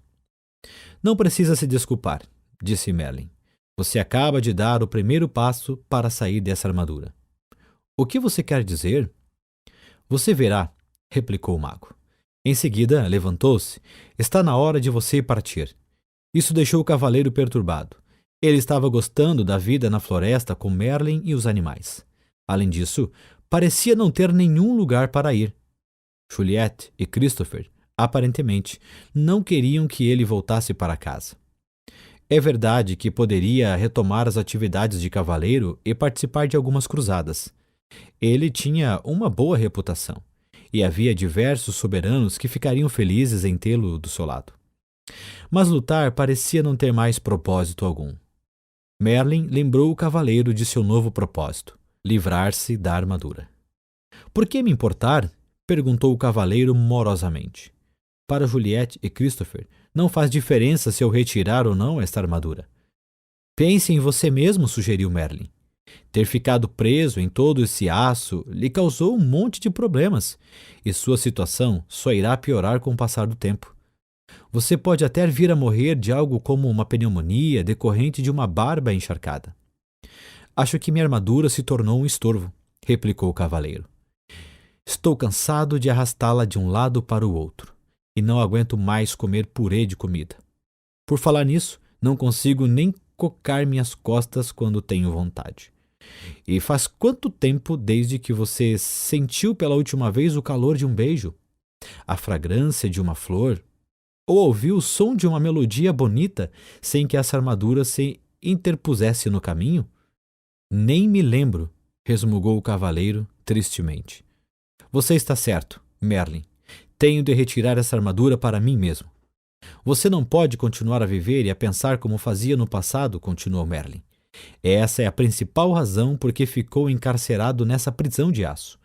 Não precisa se desculpar, disse Merlin. Você acaba de dar o primeiro passo para sair dessa armadura. O que você quer dizer? Você verá, replicou o mago. Em seguida, levantou-se. Está na hora de você partir. Isso deixou o cavaleiro perturbado. Ele estava gostando da vida na floresta com Merlin e os animais. Além disso, parecia não ter nenhum lugar para ir. Juliette e Christopher Aparentemente, não queriam que ele voltasse para casa. É verdade que poderia retomar as atividades de cavaleiro e participar de algumas cruzadas. Ele tinha uma boa reputação, e havia diversos soberanos que ficariam felizes em tê-lo do seu lado. Mas lutar parecia não ter mais propósito algum. Merlin lembrou o cavaleiro de seu novo propósito: livrar-se da armadura. Por que me importar? Perguntou o cavaleiro morosamente. Para Juliette e Christopher, não faz diferença se eu retirar ou não esta armadura. Pense em você mesmo, sugeriu Merlin. Ter ficado preso em todo esse aço lhe causou um monte de problemas, e sua situação só irá piorar com o passar do tempo. Você pode até vir a morrer de algo como uma pneumonia decorrente de uma barba encharcada. Acho que minha armadura se tornou um estorvo, replicou o cavaleiro. Estou cansado de arrastá-la de um lado para o outro, e não aguento mais comer purê de comida. Por falar nisso, não consigo nem cocar minhas costas quando tenho vontade. E faz quanto tempo desde que você sentiu pela última vez o calor de um beijo, a fragrância de uma flor, ou ouviu o som de uma melodia bonita sem que essa armadura se interpusesse no caminho? Nem me lembro, resmungou o cavaleiro tristemente. Você está certo, Merlin. Tenho de retirar essa armadura para mim mesmo. Você não pode continuar a viver e a pensar como fazia no passado, continuou Merlin. Essa é a principal razão por que ficou encarcerado nessa prisão de aço.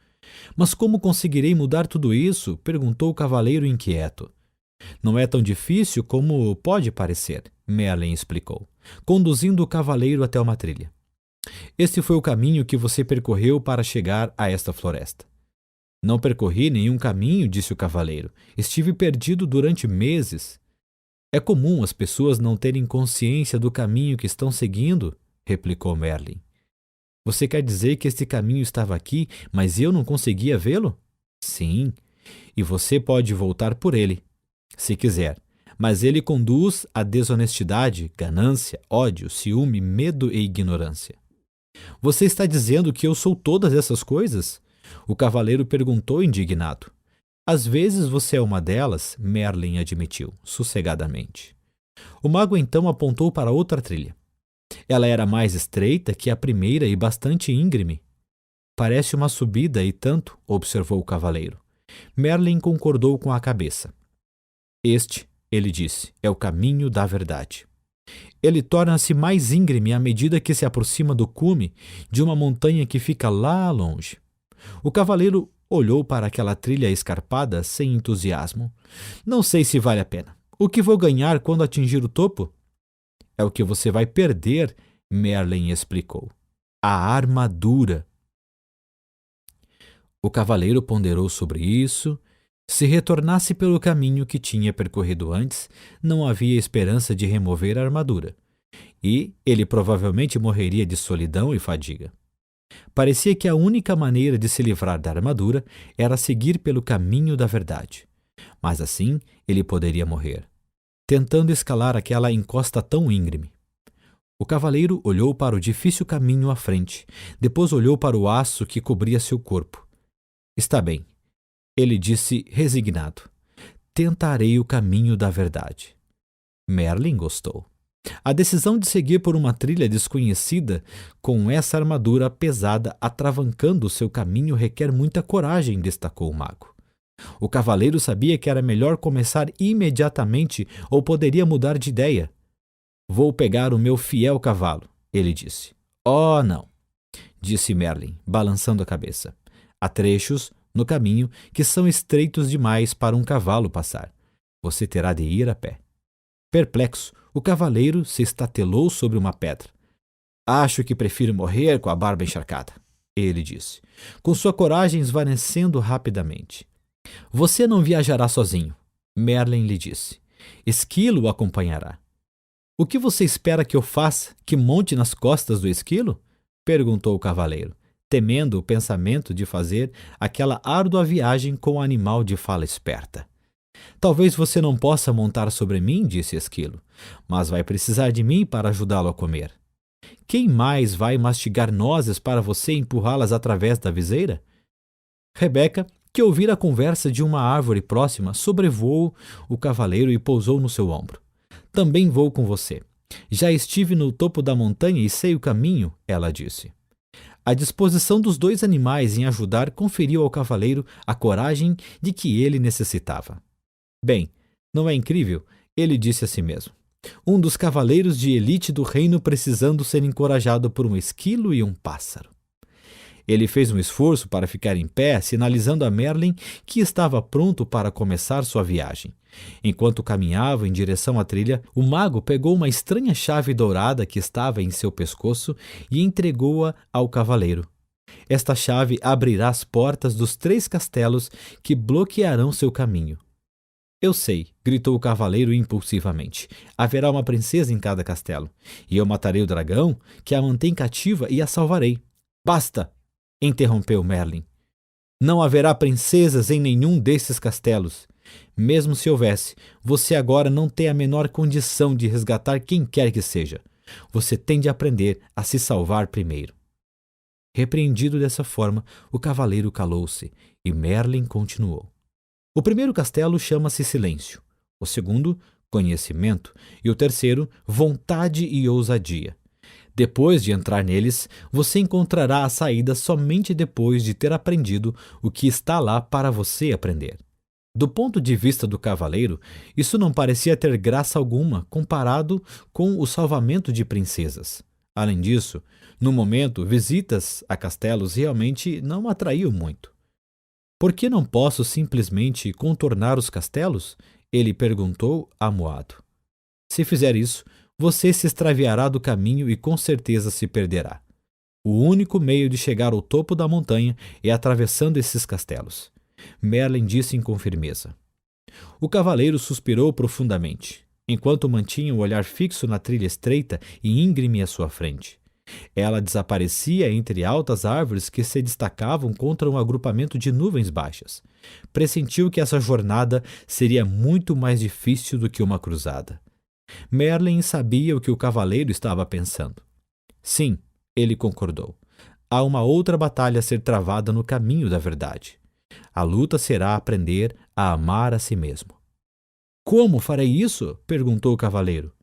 Mas como conseguirei mudar tudo isso? Perguntou o cavaleiro inquieto. Não é tão difícil como pode parecer, Merlin explicou, conduzindo o cavaleiro até uma trilha. Este foi o caminho que você percorreu para chegar a esta floresta. Não percorri nenhum caminho, disse o cavaleiro. Estive perdido durante meses. É comum as pessoas não terem consciência do caminho que estão seguindo, replicou Merlin. Você quer dizer que este caminho estava aqui, mas eu não conseguia vê-lo? Sim, e você pode voltar por ele, se quiser, mas ele conduz à desonestidade, ganância, ódio, ciúme, medo e ignorância. Você está dizendo que eu sou todas essas coisas? O cavaleiro perguntou indignado. Às vezes você é uma delas, Merlin admitiu, sossegadamente. O mago então apontou para outra trilha. Ela era mais estreita que a primeira e bastante íngreme. Parece uma subida e tanto, observou o cavaleiro. Merlin concordou com a cabeça. Este, ele disse, é o caminho da verdade. Ele torna-se mais íngreme à medida que se aproxima do cume de uma montanha que fica lá longe. O cavaleiro olhou para aquela trilha escarpada sem entusiasmo. Não sei se vale a pena. O que vou ganhar quando atingir o topo? É o que você vai perder, Merlin explicou. A armadura. O cavaleiro ponderou sobre isso. Se retornasse pelo caminho que tinha percorrido antes, não havia esperança de remover a armadura. E ele provavelmente morreria de solidão e fadiga. Parecia que a única maneira de se livrar da armadura era seguir pelo caminho da verdade. Mas assim ele poderia morrer, tentando escalar aquela encosta tão íngreme. O cavaleiro olhou para o difícil caminho à frente, depois olhou para o aço que cobria seu corpo. Está bem, ele disse resignado. Tentarei o caminho da verdade. Merlin gostou. A decisão de seguir por uma trilha desconhecida com essa armadura pesada atravancando seu caminho requer muita coragem, destacou o mago. O cavaleiro sabia que era melhor começar imediatamente ou poderia mudar de ideia. Vou pegar o meu fiel cavalo, ele disse. Oh, não, disse Merlin, balançando a cabeça. Há trechos no caminho que são estreitos demais para um cavalo passar. Você terá de ir a pé. Perplexo, o cavaleiro se estatelou sobre uma pedra. Acho que prefiro morrer com a barba encharcada, ele disse, com sua coragem esvanecendo rapidamente. Você não viajará sozinho, Merlin lhe disse. Esquilo o acompanhará. O que você espera que eu faça? Que monte nas costas do esquilo? Perguntou o cavaleiro, temendo o pensamento de fazer aquela árdua viagem com o animal de fala esperta. Talvez você não possa montar sobre mim, disse Esquilo, mas vai precisar de mim para ajudá-lo a comer. Quem mais vai mastigar nozes para você empurrá-las através da viseira? Rebeca, que ouvira a conversa de uma árvore próxima, sobrevoou o cavaleiro e pousou no seu ombro. Também vou com você. Já estive no topo da montanha e sei o caminho, ela disse. A disposição dos dois animais em ajudar conferiu ao cavaleiro a coragem de que ele necessitava. Bem, não é incrível? Ele disse a si mesmo. Um dos cavaleiros de elite do reino precisando ser encorajado por um esquilo e um pássaro. Ele fez um esforço para ficar em pé, sinalizando a Merlin que estava pronto para começar sua viagem. Enquanto caminhava em direção à trilha, o mago pegou uma estranha chave dourada que estava em seu pescoço e entregou-a ao cavaleiro. Esta chave abrirá as portas dos 3 castelos que bloquearão seu caminho. Eu sei, gritou o cavaleiro impulsivamente. Haverá uma princesa em cada castelo, e eu matarei o dragão que a mantém cativa e a salvarei. Basta! Interrompeu Merlin. Não haverá princesas em nenhum desses castelos. Mesmo se houvesse, você agora não tem a menor condição de resgatar quem quer que seja. Você tem de aprender a se salvar primeiro. Repreendido dessa forma, o cavaleiro calou-se e Merlin continuou. O primeiro castelo chama-se Silêncio, o segundo, Conhecimento, e o terceiro, Vontade e Ousadia. Depois de entrar neles, você encontrará a saída somente depois de ter aprendido o que está lá para você aprender. Do ponto de vista do cavaleiro, isso não parecia ter graça alguma comparado com o salvamento de princesas. Além disso, no momento, visitas a castelos realmente não atraíam muito. Por que não posso simplesmente contornar os castelos? Ele perguntou, amuado. Se fizer isso, você se extraviará do caminho e com certeza se perderá. O único meio de chegar ao topo da montanha é atravessando esses castelos. Merlin disse com firmeza. O cavaleiro suspirou profundamente, enquanto mantinha o olhar fixo na trilha estreita e íngreme à sua frente. Ela desaparecia entre altas árvores que se destacavam contra um agrupamento de nuvens baixas. Pressentiu que essa jornada seria muito mais difícil do que uma cruzada. Merlin sabia o que o cavaleiro estava pensando. Sim, ele concordou. Há uma outra batalha a ser travada no caminho da verdade. A luta será aprender a amar a si mesmo. Como farei isso? Perguntou o cavaleiro.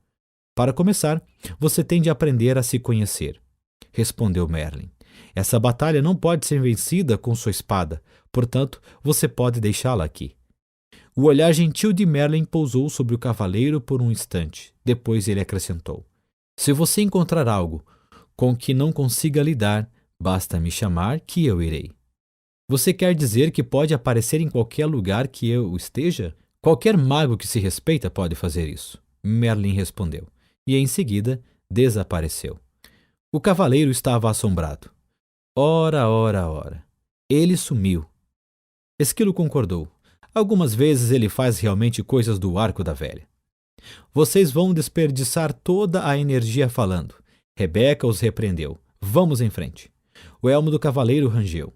Para começar, você tem de aprender a se conhecer, respondeu Merlin. Essa batalha não pode ser vencida com sua espada, portanto, você pode deixá-la aqui. O olhar gentil de Merlin pousou sobre o cavaleiro por um instante. Depois ele acrescentou. Se você encontrar algo com que não consiga lidar, basta me chamar que eu irei. Você quer dizer que pode aparecer em qualquer lugar que eu esteja? Qualquer mago que se respeita pode fazer isso, Merlin respondeu, e em seguida desapareceu. O cavaleiro estava assombrado. Ora, ora, ora. Ele sumiu. Esquilo concordou. Algumas vezes ele faz realmente coisas do arco da velha. Vocês vão desperdiçar toda a energia falando. Rebeca os repreendeu. Vamos em frente. O elmo do cavaleiro rangeu,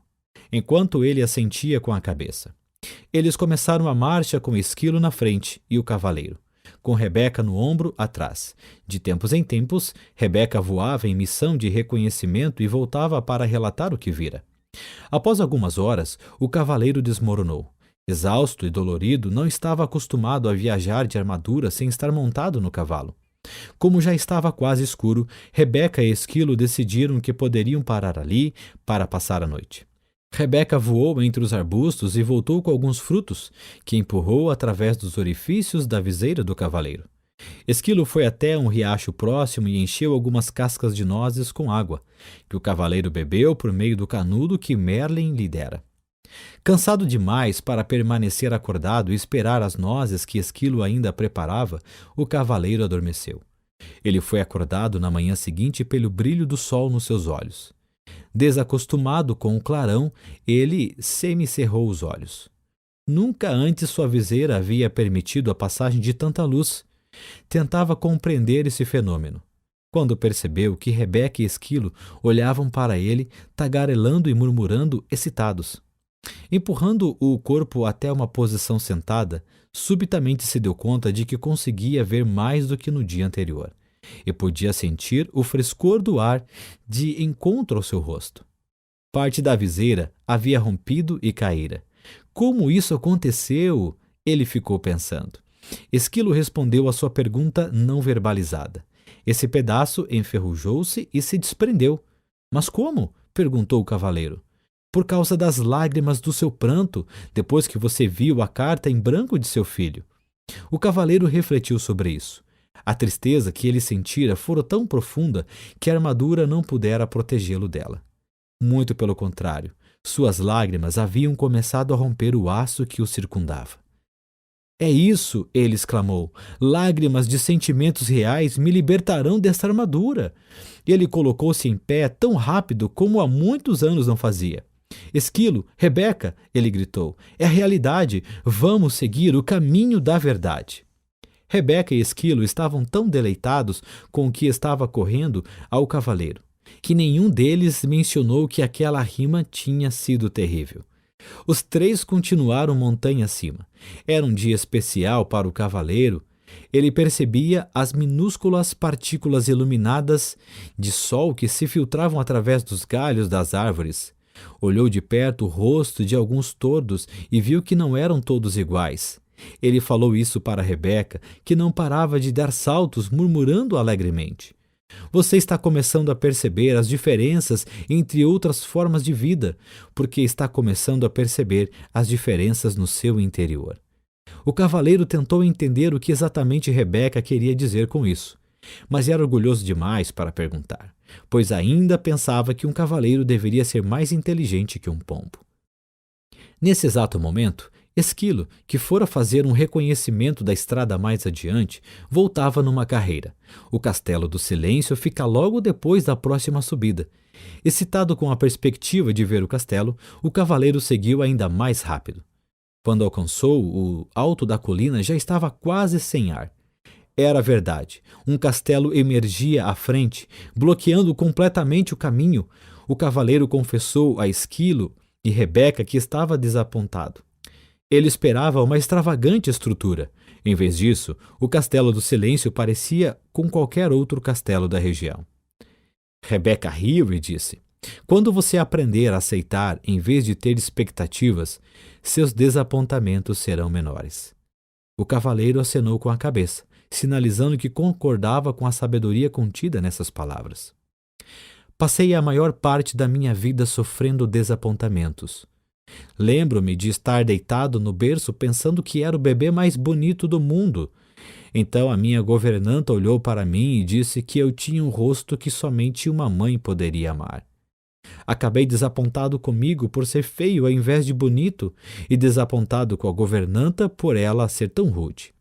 enquanto ele assentia com a cabeça. Eles começaram a marcha com Esquilo na frente e o cavaleiro, com Rebeca no ombro atrás. De tempos em tempos, Rebeca voava em missão de reconhecimento e voltava para relatar o que vira. Após algumas horas, o cavaleiro desmoronou. Exausto e dolorido, não estava acostumado a viajar de armadura sem estar montado no cavalo. Como já estava quase escuro, Rebeca e Esquilo decidiram que poderiam parar ali para passar a noite. Rebeca voou entre os arbustos e voltou com alguns frutos, que empurrou através dos orifícios da viseira do cavaleiro. Esquilo foi até um riacho próximo e encheu algumas cascas de nozes com água, que o cavaleiro bebeu por meio do canudo que Merlin lhe dera. Cansado demais para permanecer acordado e esperar as nozes que Esquilo ainda preparava, o cavaleiro adormeceu. Ele foi acordado na manhã seguinte pelo brilho do sol nos seus olhos. Desacostumado com o clarão, ele semicerrou os olhos. Nunca antes sua viseira havia permitido a passagem de tanta luz. Tentava compreender esse fenômeno, quando percebeu que Rebeca e Esquilo olhavam para ele, tagarelando e murmurando excitados. Empurrando o corpo até uma posição sentada, subitamente se deu conta de que conseguia ver mais do que no dia anterior, e podia sentir o frescor do ar de encontro ao seu rosto. Parte da viseira havia rompido e caíra. Como isso aconteceu? Ele ficou pensando. Esquilo respondeu à sua pergunta não verbalizada. Esse pedaço enferrujou-se e se desprendeu. Mas como? Perguntou o cavaleiro. Por causa das lágrimas do seu pranto, depois que você viu a carta em branco de seu filho. O cavaleiro refletiu sobre isso. A tristeza que ele sentira fora tão profunda que a armadura não pudera protegê-lo dela. Muito pelo contrário, suas lágrimas haviam começado a romper o aço que o circundava. É isso, ele exclamou. Lágrimas de sentimentos reais me libertarão desta armadura. Ele colocou-se em pé tão rápido como há muitos anos não fazia. Esquilo, Rebeca, ele gritou, é a realidade. Vamos seguir o caminho da verdade. Rebeca e Esquilo estavam tão deleitados com o que estava ocorrendo ao cavaleiro, que nenhum deles mencionou que aquela rima tinha sido terrível. Os três continuaram montanha acima. Era um dia especial para o cavaleiro. Ele percebia as minúsculas partículas iluminadas de sol que se filtravam através dos galhos das árvores. Olhou de perto o rosto de alguns tordos e viu que não eram todos iguais. Ele falou isso para Rebeca, que não parava de dar saltos, murmurando alegremente. Você está começando a perceber as diferenças entre outras formas de vida, porque está começando a perceber as diferenças no seu interior. O cavaleiro tentou entender o que exatamente Rebeca queria dizer com isso, mas era orgulhoso demais para perguntar, pois ainda pensava que um cavaleiro deveria ser mais inteligente que um pombo. Nesse exato momento, Esquilo, que fora fazer um reconhecimento da estrada mais adiante, voltava numa carreira. O Castelo do Silêncio fica logo depois da próxima subida. Excitado com a perspectiva de ver o castelo, o cavaleiro seguiu ainda mais rápido. Quando alcançou o alto da colina, já estava quase sem ar. Era verdade. Um castelo emergia à frente, bloqueando completamente o caminho. O cavaleiro confessou a Esquilo e Rebeca que estava desapontado. Ele esperava uma extravagante estrutura. Em vez disso, o Castelo do Silêncio parecia com qualquer outro castelo da região. Rebeca riu e disse: quando você aprender a aceitar em vez de ter expectativas, seus desapontamentos serão menores. O cavaleiro acenou com a cabeça, sinalizando que concordava com a sabedoria contida nessas palavras. Passei a maior parte da minha vida sofrendo desapontamentos. Lembro-me de estar deitado no berço pensando que era o bebê mais bonito do mundo. Então a minha governanta olhou para mim e disse que eu tinha um rosto que somente uma mãe poderia amar. Acabei desapontado comigo por ser feio ao invés de bonito e desapontado com a governanta por ela ser tão rude.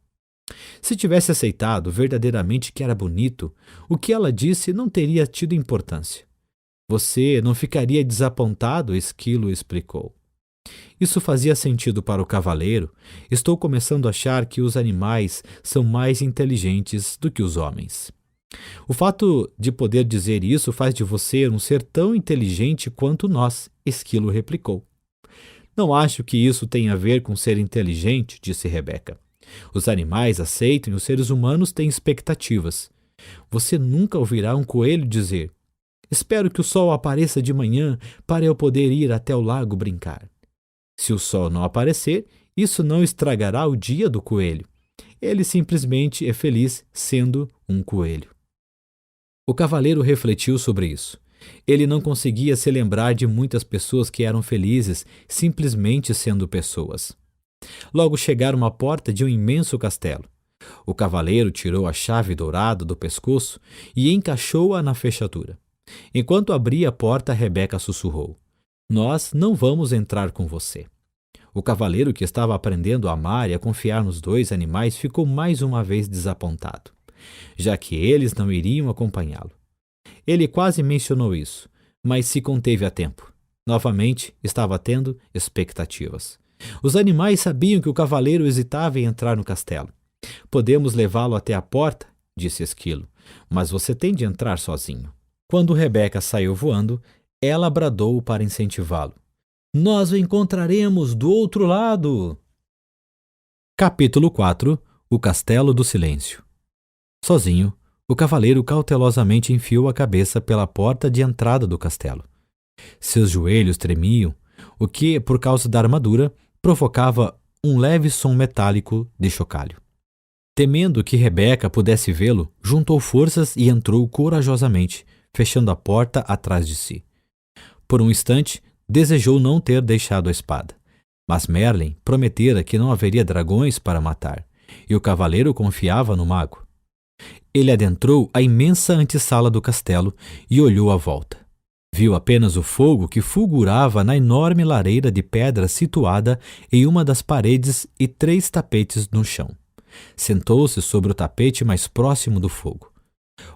Se tivesse aceitado verdadeiramente que era bonito, o que ela disse não teria tido importância. Você não ficaria desapontado, Esquilo explicou. Isso fazia sentido para o cavaleiro. Estou começando a achar que os animais são mais inteligentes do que os homens. O fato de poder dizer isso faz de você um ser tão inteligente quanto nós, Esquilo replicou. Não acho que isso tenha a ver com ser inteligente, disse Rebeca. Os animais aceitam e os seres humanos têm expectativas. Você nunca ouvirá um coelho dizer: espero que o sol apareça de manhã para eu poder ir até o lago brincar. Se o sol não aparecer, isso não estragará o dia do coelho. Ele simplesmente é feliz sendo um coelho. O cavaleiro refletiu sobre isso. Ele não conseguia se lembrar de muitas pessoas que eram felizes simplesmente sendo pessoas. Logo chegaram à porta de um imenso castelo. O cavaleiro tirou a chave dourada do pescoço e encaixou-a na fechadura. Enquanto abria a porta, Rebeca sussurrou: nós não vamos entrar com você. O cavaleiro, que estava aprendendo a amar e a confiar nos dois animais, ficou mais uma vez desapontado, já que eles não iriam acompanhá-lo. Ele quase mencionou isso, mas se conteve a tempo. Novamente, estava tendo expectativas. Os animais sabiam que o cavaleiro hesitava em entrar no castelo. Podemos levá-lo até a porta, disse Esquilo, mas você tem de entrar sozinho. Quando Rebeca saiu voando, ela bradou para incentivá-lo. Nós o encontraremos do outro lado! Capítulo 4. O Castelo do Silêncio. Sozinho, o cavaleiro cautelosamente enfiou a cabeça pela porta de entrada do castelo. Seus joelhos tremiam, o que, por causa da armadura, provocava um leve som metálico de chocalho. Temendo que Rebeca pudesse vê-lo, juntou forças e entrou corajosamente, fechando a porta atrás de si. Por um instante, desejou não ter deixado a espada. Mas Merlin prometera que não haveria dragões para matar, e o cavaleiro confiava no mago. Ele adentrou a imensa antessala do castelo e olhou à volta. Viu apenas o fogo que fulgurava na enorme lareira de pedra situada em uma das paredes e 3 tapetes no chão. Sentou-se sobre o tapete mais próximo do fogo.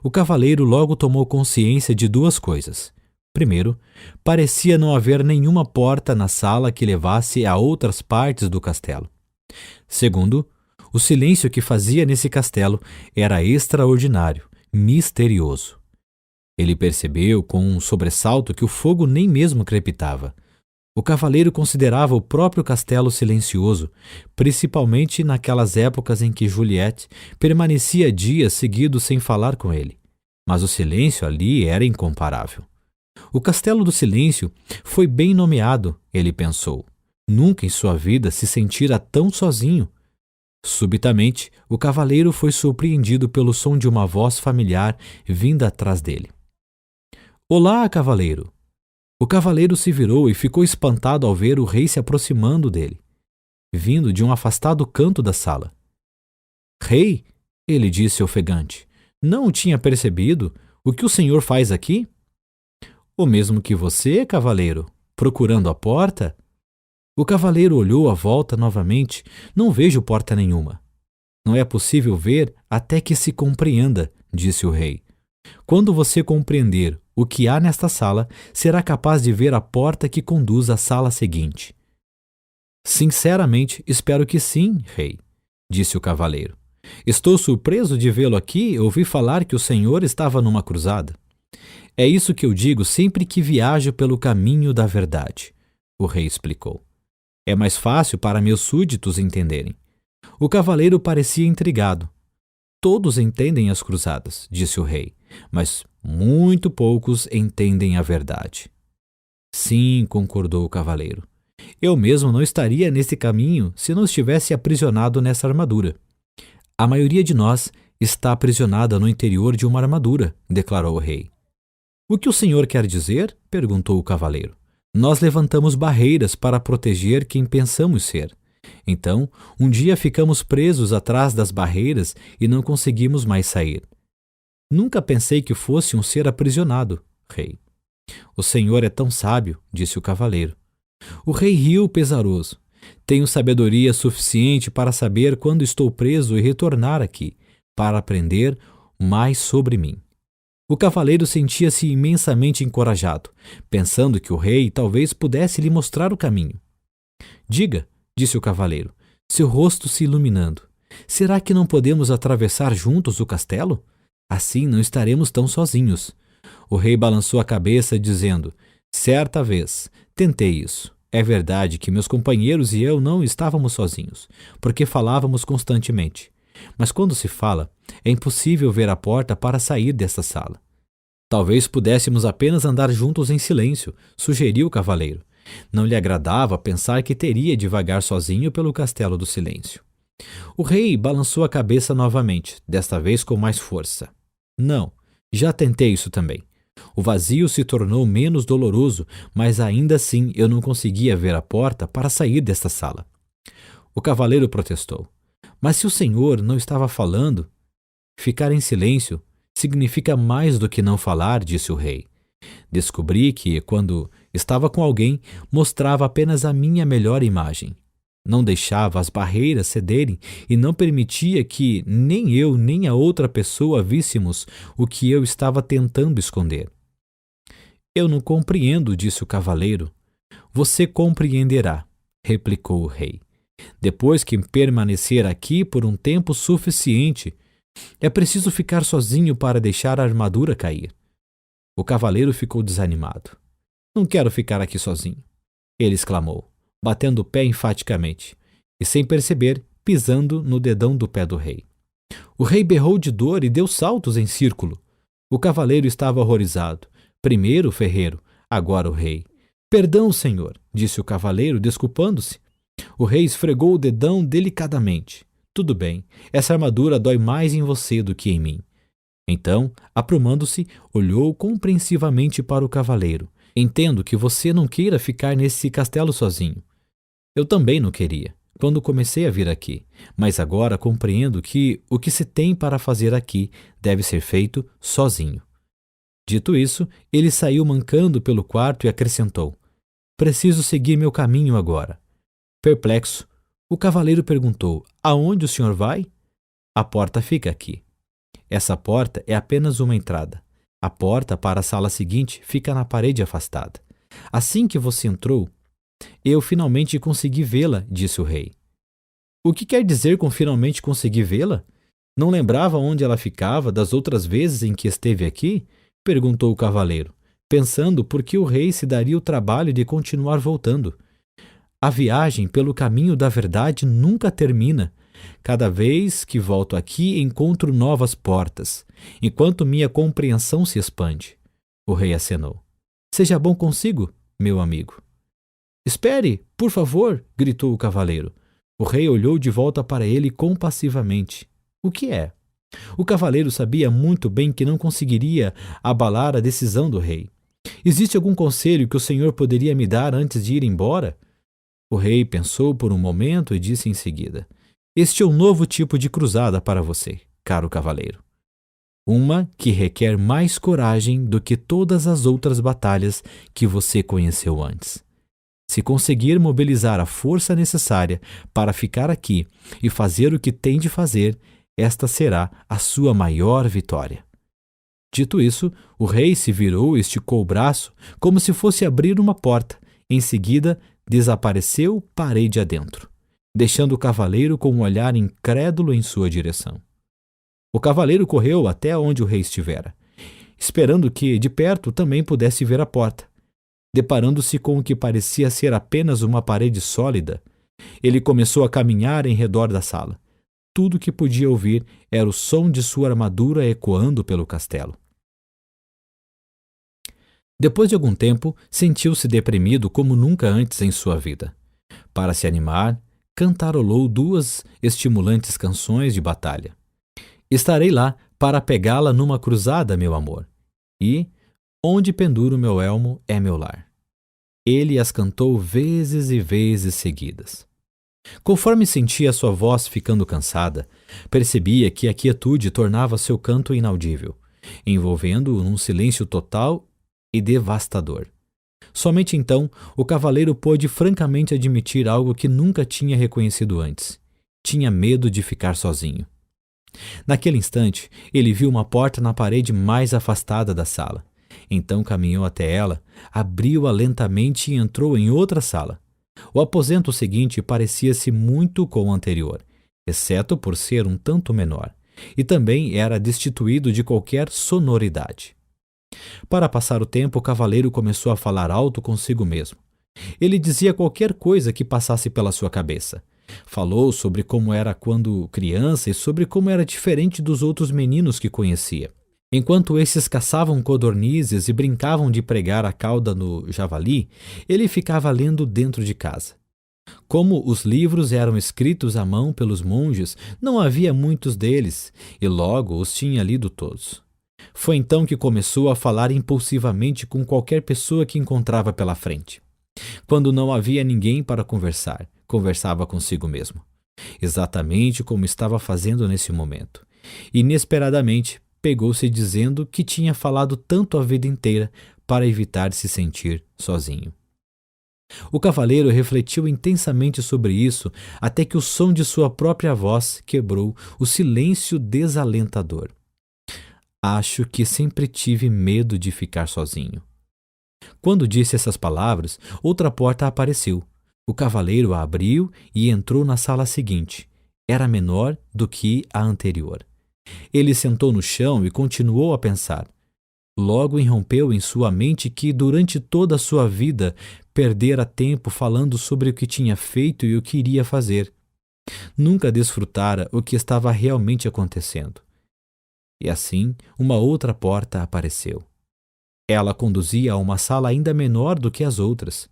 O cavaleiro logo tomou consciência de 2 coisas. Primeiro, parecia não haver nenhuma porta na sala que levasse a outras partes do castelo. Segundo, o silêncio que fazia nesse castelo era extraordinário, misterioso. Ele percebeu com um sobressalto que o fogo nem mesmo crepitava. O cavaleiro considerava o próprio castelo silencioso, principalmente naquelas épocas em que Juliette permanecia dias seguidos sem falar com ele. Mas o silêncio ali era incomparável. O Castelo do Silêncio foi bem nomeado, ele pensou. Nunca em sua vida se sentira tão sozinho. Subitamente, o cavaleiro foi surpreendido pelo som de uma voz familiar vinda atrás dele. Olá, cavaleiro! O cavaleiro se virou e ficou espantado ao ver o rei se aproximando dele, vindo de um afastado canto da sala. Rei, ele disse ofegante, não o tinha percebido? O que o senhor faz aqui? O mesmo que você, cavaleiro, procurando a porta? O cavaleiro olhou à volta novamente. Não vejo porta nenhuma. Não é possível ver até que se compreenda, disse o rei. Quando você compreender o que há nesta sala, será capaz de ver a porta que conduz à sala seguinte. Sinceramente, espero que sim, rei, disse o cavaleiro. Estou surpreso de vê-lo aqui. Ouvi falar que o senhor estava numa cruzada. É isso que eu digo sempre que viajo pelo caminho da verdade, o rei explicou. É mais fácil para meus súditos entenderem. O cavaleiro parecia intrigado. Todos entendem as cruzadas, disse o rei, mas muito poucos entendem a verdade. Sim, concordou o cavaleiro. Eu mesmo não estaria nesse caminho se não estivesse aprisionado nessa armadura. A maioria de nós está aprisionada no interior de uma armadura, declarou o rei. O que o senhor quer dizer? Perguntou o cavaleiro. Nós levantamos barreiras para proteger quem pensamos ser. Então, um dia ficamos presos atrás das barreiras e não conseguimos mais sair. Nunca pensei que fosse um ser aprisionado, rei. O senhor é tão sábio, disse o cavaleiro. O rei riu pesaroso. Tenho sabedoria suficiente para saber quando estou preso e retornar aqui, para aprender mais sobre mim. O cavaleiro sentia-se imensamente encorajado, pensando que o rei talvez pudesse lhe mostrar o caminho. Diga, disse o cavaleiro, seu rosto se iluminando, será que não podemos atravessar juntos o castelo? Assim não estaremos tão sozinhos. O rei balançou a cabeça, dizendo, certa vez, tentei isso. É verdade que meus companheiros e eu não estávamos sozinhos, porque falávamos constantemente. Mas quando se fala, é impossível ver a porta para sair desta sala. Talvez pudéssemos apenas andar juntos em silêncio, sugeriu o cavaleiro. Não lhe agradava pensar que teria de vagar sozinho pelo castelo do silêncio. O rei balançou a cabeça novamente, desta vez com mais força. Não, já tentei isso também. O vazio se tornou menos doloroso, mas ainda assim eu não conseguia ver a porta para sair desta sala. O cavaleiro protestou. Mas se o senhor não estava falando, ficar em silêncio significa mais do que não falar, disse o rei. Descobri que, quando estava com alguém, mostrava apenas a minha melhor imagem. Não deixava as barreiras cederem e não permitia que nem eu nem a outra pessoa víssemos o que eu estava tentando esconder. Eu não compreendo, disse o cavaleiro. Você compreenderá, replicou o rei. Depois que permanecer aqui por um tempo suficiente, é preciso ficar sozinho para deixar a armadura cair. O cavaleiro ficou desanimado. Não quero ficar aqui sozinho, ele exclamou, batendo o pé enfaticamente, e sem perceber, pisando no dedão do pé do rei. O rei berrou de dor e deu saltos em círculo. O cavaleiro estava horrorizado. Primeiro o ferreiro, agora o rei. Perdão, senhor, disse o cavaleiro, desculpando-se. O rei esfregou o dedão delicadamente. Tudo bem, essa armadura dói mais em você do que em mim. Então, aprumando-se, olhou compreensivamente para o cavaleiro. Entendo que você não queira ficar nesse castelo sozinho. Eu também não queria, quando comecei a vir aqui, mas agora compreendo que o que se tem para fazer aqui deve ser feito sozinho. Dito isso, ele saiu mancando pelo quarto e acrescentou: Preciso seguir meu caminho agora. Perplexo, o cavaleiro perguntou: Aonde o senhor vai? A porta fica aqui. Essa porta é apenas uma entrada. A porta para a sala seguinte fica na parede afastada. Assim que você entrou, eu finalmente consegui vê-la, disse o rei. O que quer dizer com finalmente consegui vê-la? Não lembrava onde ela ficava das outras vezes em que esteve aqui? Perguntou o cavaleiro, pensando por que o rei se daria o trabalho de continuar voltando. A viagem pelo caminho da verdade nunca termina. Cada vez que volto aqui, encontro novas portas, enquanto minha compreensão se expande. O rei acenou. Seja bom consigo, meu amigo. Espere, por favor, gritou o cavaleiro. O rei olhou de volta para ele compassivamente. O que é? O cavaleiro sabia muito bem que não conseguiria abalar a decisão do rei. Existe algum conselho que o senhor poderia me dar antes de ir embora? O rei pensou por um momento e disse em seguida: Este é um novo tipo de cruzada para você, caro cavaleiro. Uma que requer mais coragem do que todas as outras batalhas que você conheceu antes. Se conseguir mobilizar a força necessária para ficar aqui e fazer o que tem de fazer, esta será a sua maior vitória. Dito isso, o rei se virou e esticou o braço como se fosse abrir uma porta. Em seguida, desapareceu parede adentro, deixando o cavaleiro com um olhar incrédulo em sua direção. O cavaleiro correu até onde o rei estivera, esperando que, de perto, também pudesse ver a porta. Deparando-se com o que parecia ser apenas uma parede sólida, ele começou a caminhar em redor da sala. Tudo que podia ouvir era o som de sua armadura ecoando pelo castelo. Depois de algum tempo, sentiu-se deprimido como nunca antes em sua vida. Para se animar, cantarolou 2 estimulantes canções de batalha. Estarei lá para pegá-la numa cruzada, meu amor. E onde penduro meu elmo é meu lar. Ele as cantou vezes e vezes seguidas. Conforme sentia sua voz ficando cansada, percebia que a quietude tornava seu canto inaudível, envolvendo-o num silêncio total e devastador. Somente então o cavaleiro pôde francamente admitir algo que nunca tinha reconhecido antes. Tinha medo de ficar sozinho. Naquele instante, ele viu uma porta na parede mais afastada da sala. Então caminhou até ela, abriu-a lentamente e entrou em outra sala. O aposento seguinte parecia-se muito com o anterior, exceto por ser um tanto menor, e também era destituído de qualquer sonoridade. Para passar o tempo, o cavaleiro começou a falar alto consigo mesmo. Ele dizia qualquer coisa que passasse pela sua cabeça. Falou sobre como era quando criança e sobre como era diferente dos outros meninos que conhecia. Enquanto esses caçavam codornizes e brincavam de pregar a cauda no javali, ele ficava lendo dentro de casa. Como os livros eram escritos à mão pelos monges, não havia muitos deles, e logo os tinha lido todos. Foi então que começou a falar impulsivamente com qualquer pessoa que encontrava pela frente. Quando não havia ninguém para conversar, conversava consigo mesmo. Exatamente como estava fazendo nesse momento. Inesperadamente, pegou-se dizendo que tinha falado tanto a vida inteira para evitar se sentir sozinho. O cavaleiro refletiu intensamente sobre isso até que o som de sua própria voz quebrou o silêncio desalentador. Acho que sempre tive medo de ficar sozinho. Quando disse essas palavras, outra porta apareceu. O cavaleiro a abriu e entrou na sala seguinte. Era menor do que a anterior. Ele sentou no chão e continuou a pensar. Logo irrompeu em sua mente que, durante toda a sua vida, perdera tempo falando sobre o que tinha feito e o que iria fazer. Nunca desfrutara o que estava realmente acontecendo. E assim, uma outra porta apareceu. Ela conduzia a uma sala ainda menor do que as outras.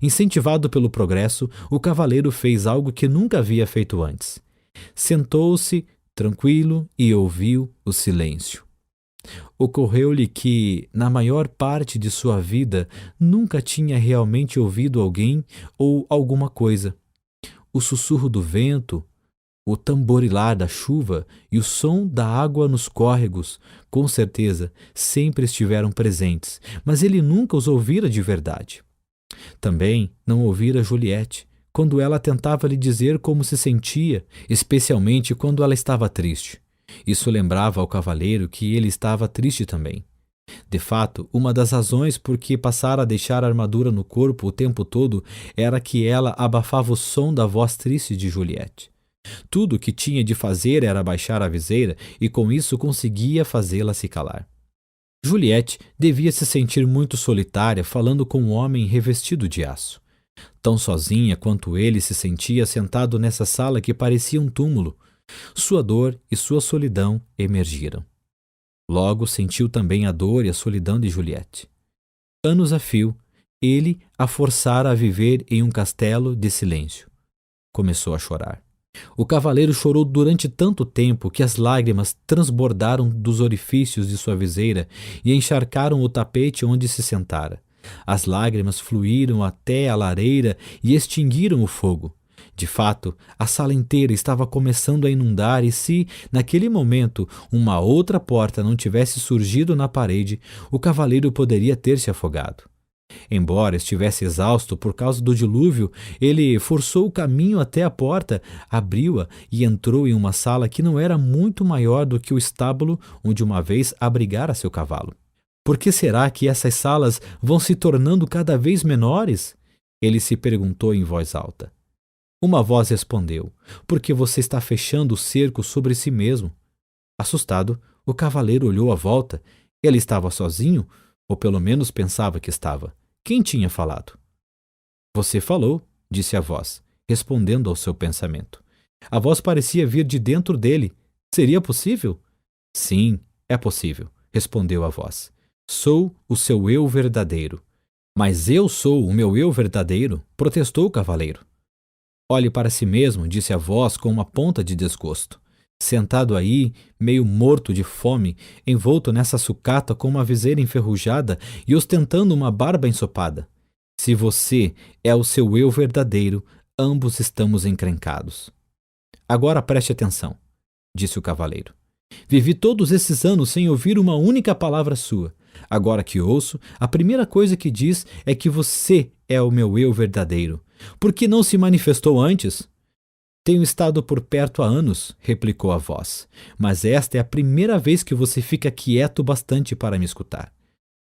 Incentivado pelo progresso, o cavaleiro fez algo que nunca havia feito antes. Sentou-se tranquilo e ouviu o silêncio. Ocorreu-lhe que, na maior parte de sua vida, nunca tinha realmente ouvido alguém ou alguma coisa. O sussurro do vento, o tamborilar da chuva e o som da água nos córregos, com certeza, sempre estiveram presentes, mas ele nunca os ouvira de verdade. Também não ouvira Juliette, quando ela tentava lhe dizer como se sentia, especialmente quando ela estava triste. Isso lembrava ao cavaleiro que ele estava triste também. De fato, uma das razões por que passara a deixar a armadura no corpo o tempo todo era que ela abafava o som da voz triste de Juliette. Tudo o que tinha de fazer era baixar a viseira e com isso conseguia fazê-la se calar. Juliette devia se sentir muito solitária falando com um homem revestido de aço. Tão sozinha quanto ele se sentia sentado nessa sala que parecia um túmulo. Sua dor e sua solidão emergiram. Logo sentiu também a dor e a solidão de Juliette. Anos a fio, ele a forçara a viver em um castelo de silêncio. Começou a chorar. O cavaleiro chorou durante tanto tempo que as lágrimas transbordaram dos orifícios de sua viseira e encharcaram o tapete onde se sentara. As lágrimas fluíram até a lareira e extinguiram o fogo. De fato, a sala inteira estava começando a inundar e se, naquele momento, uma outra porta não tivesse surgido na parede, o cavaleiro poderia ter se afogado. Embora estivesse exausto por causa do dilúvio, ele forçou o caminho até a porta, abriu-a e entrou em uma sala que não era muito maior do que o estábulo onde uma vez abrigara seu cavalo. Por que será que essas salas vão se tornando cada vez menores? Ele se perguntou em voz alta. Uma voz respondeu: porque você está fechando o cerco sobre si mesmo. Assustado, o cavaleiro olhou à volta. Ele estava sozinho, ou pelo menos pensava que estava. Quem tinha falado? Você falou, disse a voz, respondendo ao seu pensamento. A voz parecia vir de dentro dele. Seria possível? Sim, é possível, respondeu a voz. Sou o seu eu verdadeiro. Mas eu sou o meu eu verdadeiro, protestou o cavaleiro. Olhe para si mesmo, disse a voz com uma ponta de desgosto. Sentado aí, meio morto de fome, envolto nessa sucata com uma viseira enferrujada e ostentando uma barba ensopada. Se você é o seu eu verdadeiro, ambos estamos encrencados. Agora preste atenção, disse o cavaleiro. Vivi todos esses anos sem ouvir uma única palavra sua. Agora que ouço, a primeira coisa que diz é que você é o meu eu verdadeiro. Por que não se manifestou antes? Tenho estado por perto há anos, replicou a voz, mas esta é a primeira vez que você fica quieto bastante para me escutar.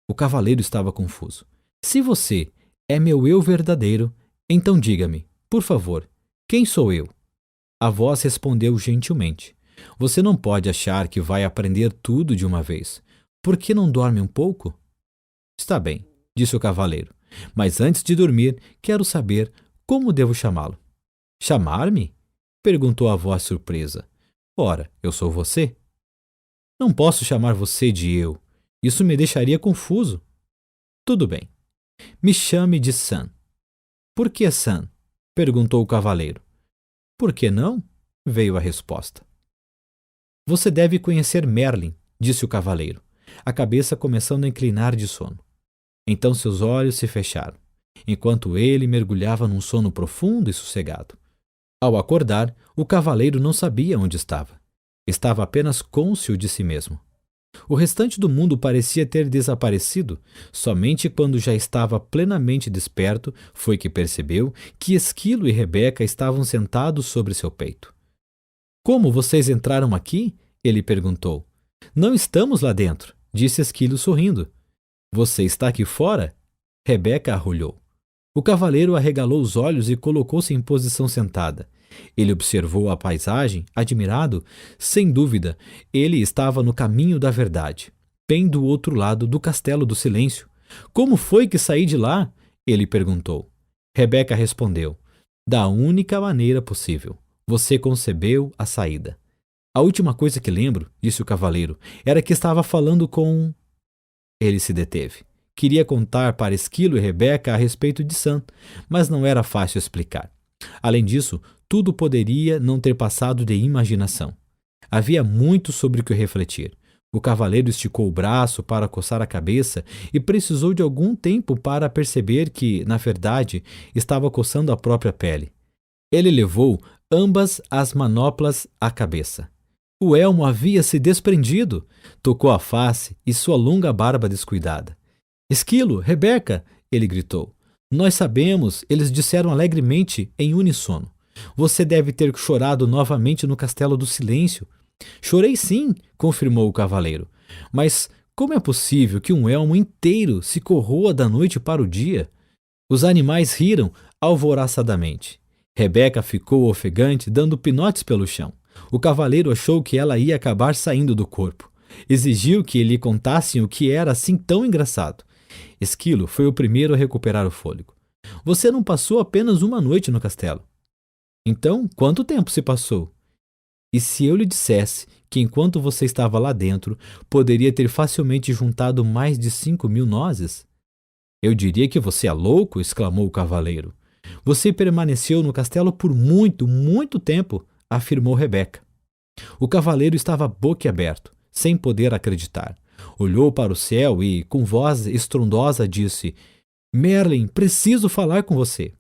O cavaleiro estava confuso. Se você é meu eu verdadeiro, então diga-me, por favor, quem sou eu? A voz respondeu gentilmente. Você não pode achar que vai aprender tudo de uma vez. Por que não dorme um pouco? Está bem, disse o cavaleiro, mas antes de dormir, quero saber como devo chamá-lo. Chamar-me? Perguntou a voz surpresa. Ora, eu sou você. Não posso chamar você de eu. Isso me deixaria confuso. Tudo bem. Me chame de Sam. Por que Sam? Perguntou o cavaleiro. Por que não? Veio a resposta. Você deve conhecer Merlin, disse o cavaleiro, a cabeça começando a inclinar de sono. Então seus olhos se fecharam, enquanto ele mergulhava num sono profundo e sossegado. Ao acordar, o cavaleiro não sabia onde estava. Estava apenas cônscio de si mesmo. O restante do mundo parecia ter desaparecido. Somente quando já estava plenamente desperto foi que percebeu que Esquilo e Rebeca estavam sentados sobre seu peito. Como vocês entraram aqui? Ele perguntou. Não estamos lá dentro, disse Esquilo sorrindo. Você está aqui fora? Rebeca arrulhou. O cavaleiro arregalou os olhos e colocou-se em posição sentada. Ele observou a paisagem, admirado. Sem dúvida, ele estava no caminho da verdade, bem do outro lado do castelo do silêncio. Como foi que saí de lá? Ele perguntou. Rebeca respondeu. Da única maneira possível. Você concebeu a saída. A última coisa que lembro, disse o cavaleiro, era que estava falando com... Ele se deteve. Queria contar para Esquilo e Rebeca a respeito de Sam, mas não era fácil explicar. Além disso, tudo poderia não ter passado de imaginação. Havia muito sobre o que refletir. O cavaleiro esticou o braço para coçar a cabeça e precisou de algum tempo para perceber que, na verdade, estava coçando a própria pele. Ele levou ambas as manoplas à cabeça. O elmo havia se desprendido. Tocou a face e sua longa barba descuidada. Esquilo, Rebeca, ele gritou. Nós sabemos, eles disseram alegremente em uníssono. Você deve ter chorado novamente no Castelo do Silêncio. Chorei sim, confirmou o cavaleiro. Mas como é possível que um elmo inteiro se corroa da noite para o dia? Os animais riram alvoroçadamente. Rebeca ficou ofegante, dando pinotes pelo chão. O cavaleiro achou que ela ia acabar saindo do corpo. Exigiu que lhe contassem o que era assim tão engraçado. Esquilo foi o primeiro a recuperar o fôlego. Você não passou apenas uma noite no castelo. Então, quanto tempo se passou? E se eu lhe dissesse que enquanto você estava lá dentro, poderia ter facilmente juntado mais de 5.000 nozes? Eu diria que você é louco, exclamou o cavaleiro. Você permaneceu no castelo por muito, muito tempo, afirmou Rebeca. O cavaleiro estava boquiaberto, sem poder acreditar. Olhou para o céu e, com voz estrondosa, disse: Merlin, preciso falar com você.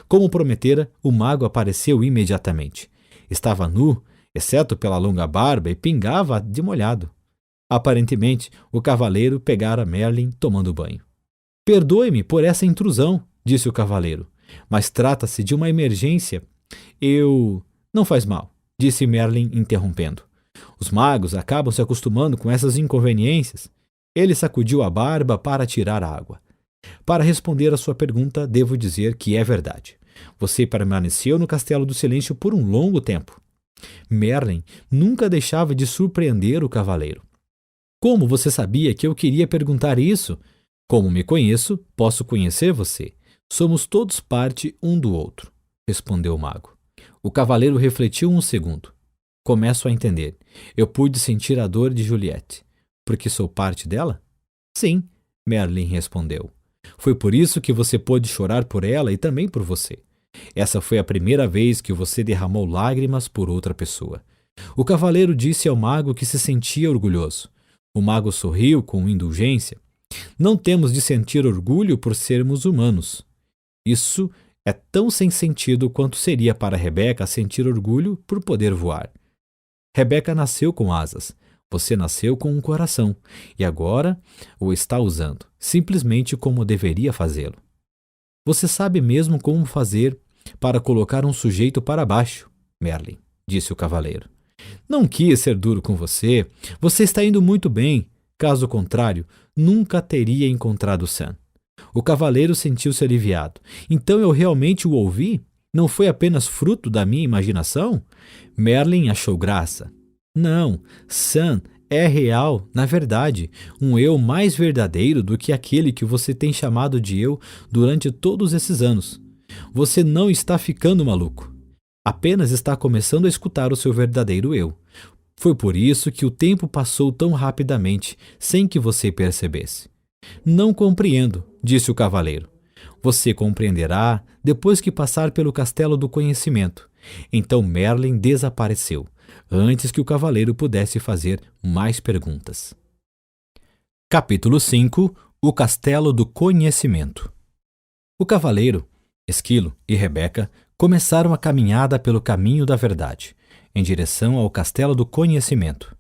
Como prometera, o mago apareceu imediatamente. Estava nu, exceto pela longa barba, e pingava de molhado. Aparentemente, o cavaleiro pegara Merlin tomando banho. Perdoe-me por essa intrusão, disse o cavaleiro, mas trata-se de uma emergência. Não faz mal, disse Merlin interrompendo. Os magos acabam se acostumando com essas inconveniências. Ele sacudiu a barba para tirar a água. Para responder à sua pergunta, devo dizer que é verdade. Você permaneceu no Castelo do Silêncio por um longo tempo. Merlin nunca deixava de surpreender o cavaleiro. Como você sabia que eu queria perguntar isso? Como me conheço, posso conhecer você. Somos todos parte um do outro, respondeu o mago. O cavaleiro refletiu um segundo. Começo a entender. Eu pude sentir a dor de Juliette. Porque sou parte dela? Sim, Merlin respondeu. Foi por isso que você pôde chorar por ela e também por você. Essa foi a primeira vez que você derramou lágrimas por outra pessoa. O cavaleiro disse ao mago que se sentia orgulhoso. O mago sorriu com indulgência. Não temos de sentir orgulho por sermos humanos. Isso é tão sem sentido quanto seria para Rebeca sentir orgulho por poder voar. Rebeca nasceu com asas. Você nasceu com um coração e agora o está usando, simplesmente como deveria fazê-lo. Você sabe mesmo como fazer para colocar um sujeito para baixo, Merlin, disse o cavaleiro. Não quis ser duro com você. Você está indo muito bem. Caso contrário, nunca teria encontrado Sam. O cavaleiro sentiu-se aliviado. Então eu realmente o ouvi? Não foi apenas fruto da minha imaginação? Merlin achou graça. Não, Sam é real, na verdade, um eu mais verdadeiro do que aquele que você tem chamado de eu durante todos esses anos. Você não está ficando maluco. Apenas está começando a escutar o seu verdadeiro eu. Foi por isso que o tempo passou tão rapidamente, sem que você percebesse. Não compreendo, disse o cavaleiro. Você compreenderá depois que passar pelo castelo do conhecimento. Então Merlin desapareceu, antes que o cavaleiro pudesse fazer mais perguntas. Capítulo 5 – O Castelo do Conhecimento. O cavaleiro, Esquilo e Rebeca começaram a caminhada pelo caminho da verdade, em direção ao Castelo do Conhecimento.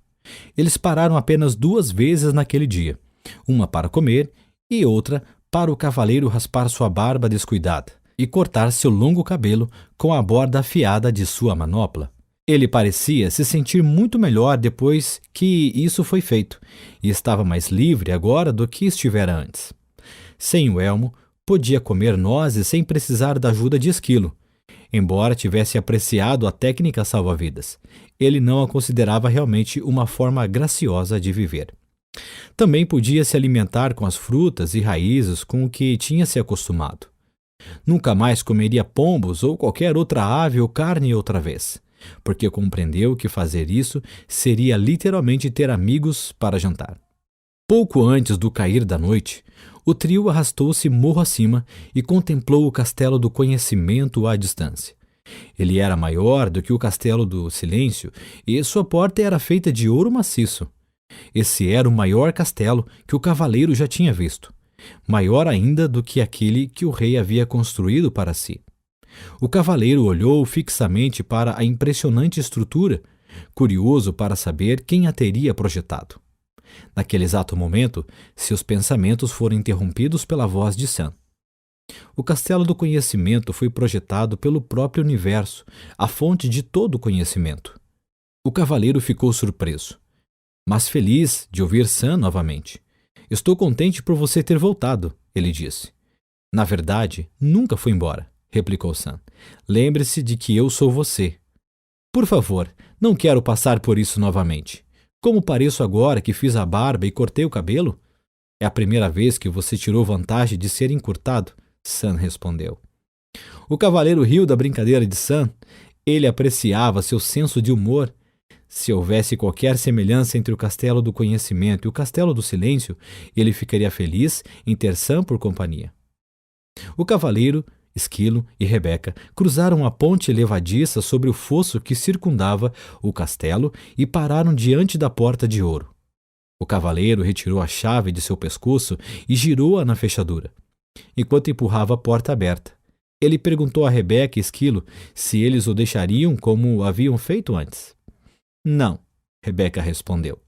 Eles pararam apenas 2 vezes naquele dia, uma para comer e outra para o cavaleiro raspar sua barba descuidada e cortar seu longo cabelo com a borda afiada de sua manopla. Ele parecia se sentir muito melhor depois que isso foi feito e estava mais livre agora do que estivera antes. Sem o elmo, podia comer nozes sem precisar da ajuda de Esquilo. Embora tivesse apreciado a técnica salva-vidas, ele não a considerava realmente uma forma graciosa de viver. Também podia se alimentar com as frutas e raízes com que tinha se acostumado. Nunca mais comeria pombos ou qualquer outra ave ou carne outra vez, porque compreendeu que fazer isso seria literalmente ter amigos para jantar. Pouco antes do cair da noite, o trio arrastou-se morro acima e contemplou o castelo do conhecimento à distância. Ele era maior do que o castelo do silêncio e sua porta era feita de ouro maciço. Esse era o maior castelo que o cavaleiro já tinha visto, maior ainda do que aquele que o rei havia construído para si. O cavaleiro olhou fixamente para a impressionante estrutura, curioso para saber quem a teria projetado. Naquele exato momento, seus pensamentos foram interrompidos pela voz de Sam. O castelo do conhecimento foi projetado pelo próprio universo, a fonte de todo o conhecimento. O cavaleiro ficou surpreso, mas feliz de ouvir Sam novamente. Estou contente por você ter voltado, ele disse. Na verdade, nunca fui embora, replicou Sam. Lembre-se de que eu sou você. Por favor, não quero passar por isso novamente. Como pareço agora que fiz a barba e cortei o cabelo? É a primeira vez que você tirou vantagem de ser encurtado, Sam respondeu. O cavaleiro riu da brincadeira de Sam. Ele apreciava seu senso de humor. Se houvesse qualquer semelhança entre o castelo do conhecimento e o castelo do silêncio, ele ficaria feliz em ter Sam por companhia. O cavaleiro, Esquilo e Rebeca cruzaram a ponte levadiça sobre o fosso que circundava o castelo e pararam diante da porta de ouro. O cavaleiro retirou a chave de seu pescoço e girou-a na fechadura, enquanto empurrava a porta aberta. Ele perguntou a Rebeca e Esquilo se eles o deixariam como haviam feito antes. Não, Rebeca respondeu.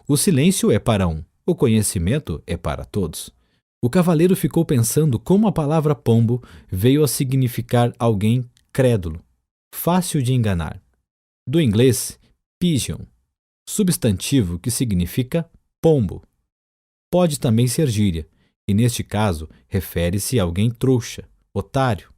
O silêncio é para um, o conhecimento é para todos. O cavaleiro ficou pensando como a palavra pombo veio a significar alguém crédulo, fácil de enganar. Do inglês, pigeon, substantivo que significa pombo. Pode também ser gíria, e neste caso refere-se a alguém trouxa, otário.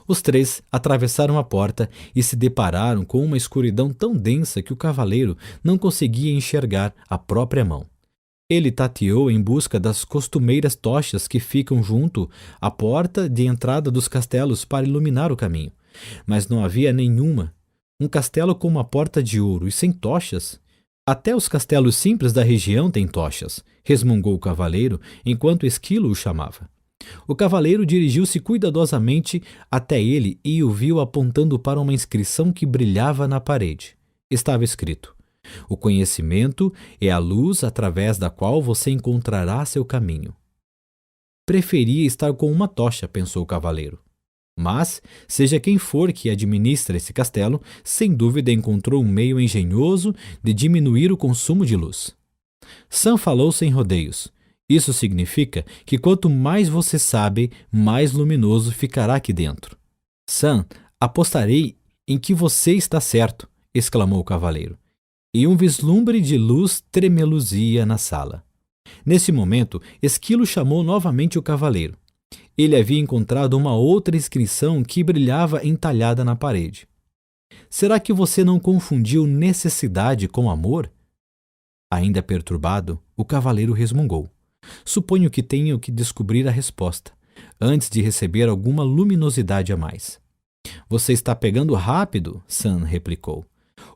Os três atravessaram a porta e se depararam com uma escuridão tão densa que o cavaleiro não conseguia enxergar a própria mão. Ele tateou em busca das costumeiras tochas que ficam junto à porta de entrada dos castelos para iluminar o caminho, mas não havia nenhuma. Um castelo com uma porta de ouro e sem tochas? Até os castelos simples da região têm tochas, resmungou o cavaleiro enquanto Esquilo o chamava. O cavaleiro dirigiu-se cuidadosamente até ele e o viu apontando para uma inscrição que brilhava na parede. Estava escrito: o conhecimento é a luz através da qual você encontrará seu caminho. Preferia estar com uma tocha, pensou o cavaleiro. Mas, seja quem for que administra esse castelo, sem dúvida encontrou um meio engenhoso de diminuir o consumo de luz. Sam falou sem rodeios. Isso significa que quanto mais você sabe, mais luminoso ficará aqui dentro. Sam, apostarei em que você está certo, exclamou o cavaleiro. E um vislumbre de luz tremeluzia na sala. Nesse momento, Esquilo chamou novamente o cavaleiro. Ele havia encontrado uma outra inscrição que brilhava entalhada na parede. Será que você não confundiu necessidade com amor? Ainda perturbado, o cavaleiro resmungou. Suponho que tenho que descobrir a resposta, antes de receber alguma luminosidade a mais. Você está pegando rápido, Sam replicou.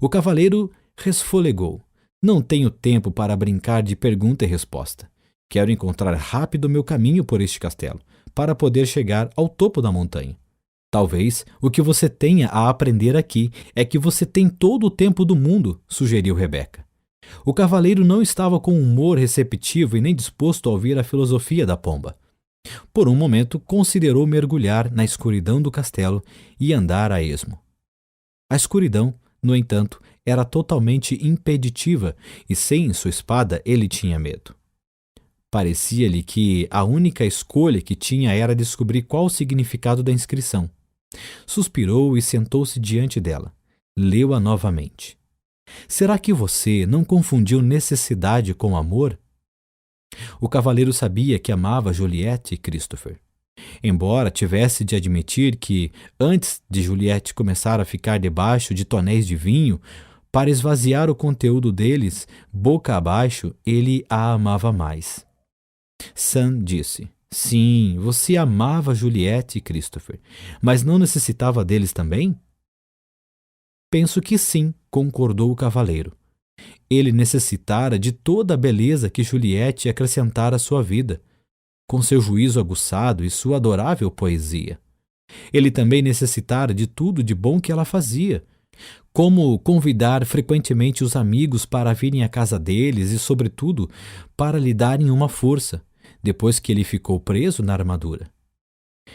O cavaleiro resfolegou. Não tenho tempo para brincar de pergunta e resposta. Quero encontrar rápido meu caminho por este castelo, para poder chegar ao topo da montanha. Talvez o que você tenha a aprender aqui é que você tem todo o tempo do mundo, sugeriu Rebeca. O cavaleiro não estava com humor receptivo e nem disposto a ouvir a filosofia da pomba. Por um momento, considerou mergulhar na escuridão do castelo e andar a esmo. A escuridão, no entanto, era totalmente impeditiva e sem sua espada ele tinha medo. Parecia-lhe que a única escolha que tinha era descobrir qual o significado da inscrição. Suspirou e sentou-se diante dela. Leu-a novamente. Será que você não confundiu necessidade com amor? O cavaleiro sabia que amava Juliette e Christopher. Embora tivesse de admitir que, antes de Juliette começar a ficar debaixo de tonéis de vinho, para esvaziar o conteúdo deles, boca abaixo, ele a amava mais. Sam disse: sim, você amava Juliette e Christopher, mas não necessitava deles também? Penso que sim, concordou o cavaleiro. Ele necessitara de toda a beleza que Juliette acrescentara à sua vida, com seu juízo aguçado e sua adorável poesia. Ele também necessitara de tudo de bom que ela fazia, como convidar frequentemente os amigos para virem à casa deles e, sobretudo, para lhe darem uma força, depois que ele ficou preso na armadura.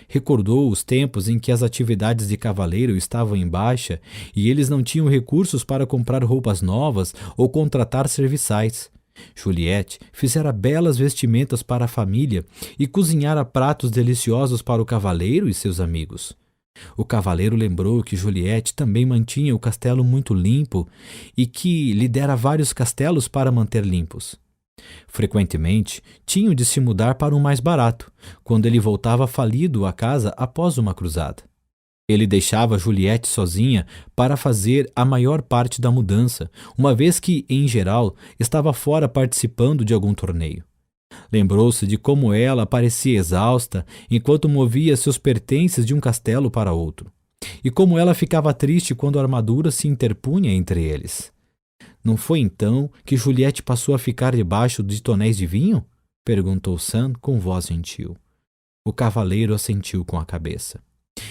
Recordou os tempos em que as atividades de cavaleiro estavam em baixa e eles não tinham recursos para comprar roupas novas ou contratar serviçais. Juliette fizera belas vestimentas para a família e cozinhara pratos deliciosos para o cavaleiro e seus amigos. O cavaleiro lembrou que Juliette também mantinha o castelo muito limpo e que lhe dera vários castelos para manter limpos. Frequentemente, tinham de se mudar para um mais barato, quando ele voltava falido à casa após uma cruzada. Ele deixava Juliette sozinha para fazer a maior parte da mudança, uma vez que, em geral, estava fora participando de algum torneio. Lembrou-se de como ela parecia exausta enquanto movia seus pertences de um castelo para outro, e como ela ficava triste quando a armadura se interpunha entre eles. Não foi então que Juliette passou a ficar debaixo de tonéis de vinho? Perguntou Sam com voz gentil. O cavaleiro assentiu com a cabeça.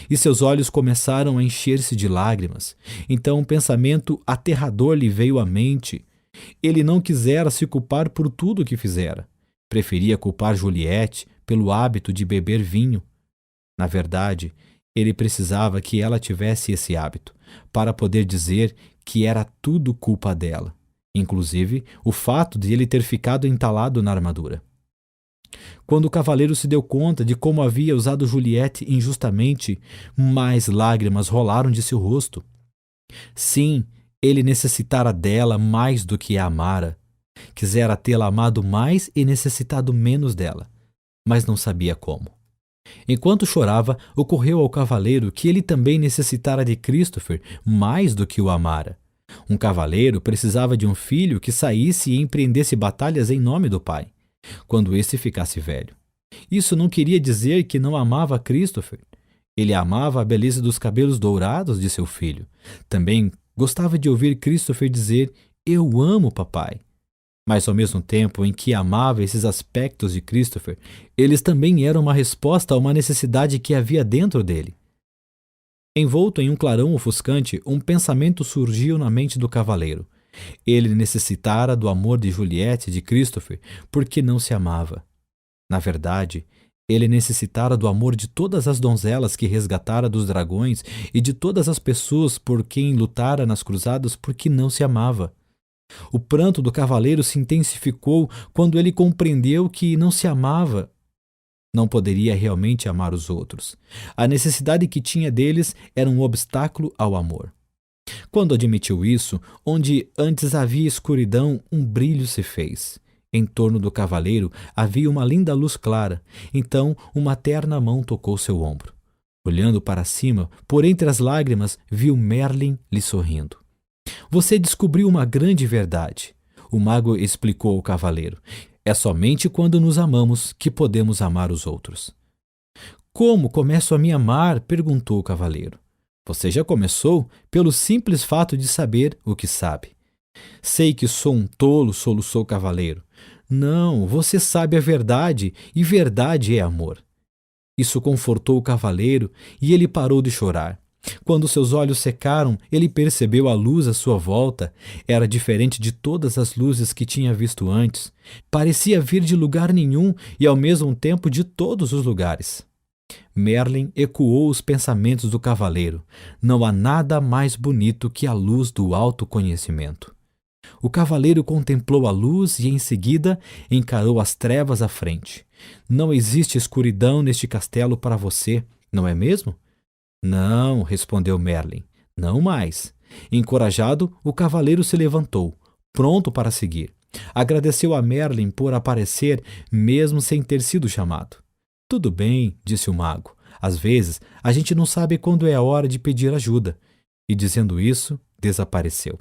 E seus olhos começaram a encher-se de lágrimas. Então um pensamento aterrador lhe veio à mente. Ele não quisera se culpar por tudo o que fizera. Preferia culpar Juliette pelo hábito de beber vinho. Na verdade, ele precisava que ela tivesse esse hábito, para poder dizer que era tudo culpa dela, inclusive o fato de ele ter ficado entalado na armadura. Quando o cavaleiro se deu conta de como havia usado Juliette injustamente, mais lágrimas rolaram de seu rosto. Sim, ele necessitara dela mais do que a amara. Quisera tê-la amado mais e necessitado menos dela, mas não sabia como. Enquanto chorava, ocorreu ao cavaleiro que ele também necessitara de Christopher mais do que o amara. Um cavaleiro precisava de um filho que saísse e empreendesse batalhas em nome do pai, quando esse ficasse velho. Isso não queria dizer que não amava Christopher. Ele amava a beleza dos cabelos dourados de seu filho. Também gostava de ouvir Christopher dizer: "Eu amo papai." Mas ao mesmo tempo em que amava esses aspectos de Christopher, eles também eram uma resposta a uma necessidade que havia dentro dele. Envolto em um clarão ofuscante, um pensamento surgiu na mente do cavaleiro. Ele necessitara do amor de Juliette e de Christopher porque não se amava. Na verdade, ele necessitara do amor de todas as donzelas que resgatara dos dragões e de todas as pessoas por quem lutara nas cruzadas porque não se amava. O pranto do cavaleiro se intensificou quando ele compreendeu que não se amava. Não poderia realmente amar os outros. A necessidade que tinha deles era um obstáculo ao amor. Quando admitiu isso, onde antes havia escuridão, um brilho se fez. Em torno do cavaleiro havia uma linda luz clara. Então uma terna mão tocou seu ombro. Olhando para cima, por entre as lágrimas, viu Merlin lhe sorrindo. Você descobriu uma grande verdade, o mago explicou ao cavaleiro. É somente quando nos amamos que podemos amar os outros. Como começo a me amar? Perguntou o cavaleiro. Você já começou pelo simples fato de saber o que sabe. Sei que sou um tolo, soluçou o cavaleiro. Não, você sabe a verdade, e verdade é amor. Isso confortou o cavaleiro e ele parou de chorar. Quando seus olhos secaram, ele percebeu a luz à sua volta. Era diferente de todas as luzes que tinha visto antes. Parecia vir de lugar nenhum e ao mesmo tempo de todos os lugares. Merlin ecoou os pensamentos do cavaleiro. Não há nada mais bonito que a luz do autoconhecimento. O cavaleiro contemplou a luz e em seguida encarou as trevas à frente. Não existe escuridão neste castelo para você, não é mesmo? Não, respondeu Merlin, não mais. Encorajado, o cavaleiro se levantou, pronto para seguir. Agradeceu a Merlin por aparecer, mesmo sem ter sido chamado. Tudo bem, disse o mago. Às vezes, a gente não sabe quando é a hora de pedir ajuda. E dizendo isso, desapareceu.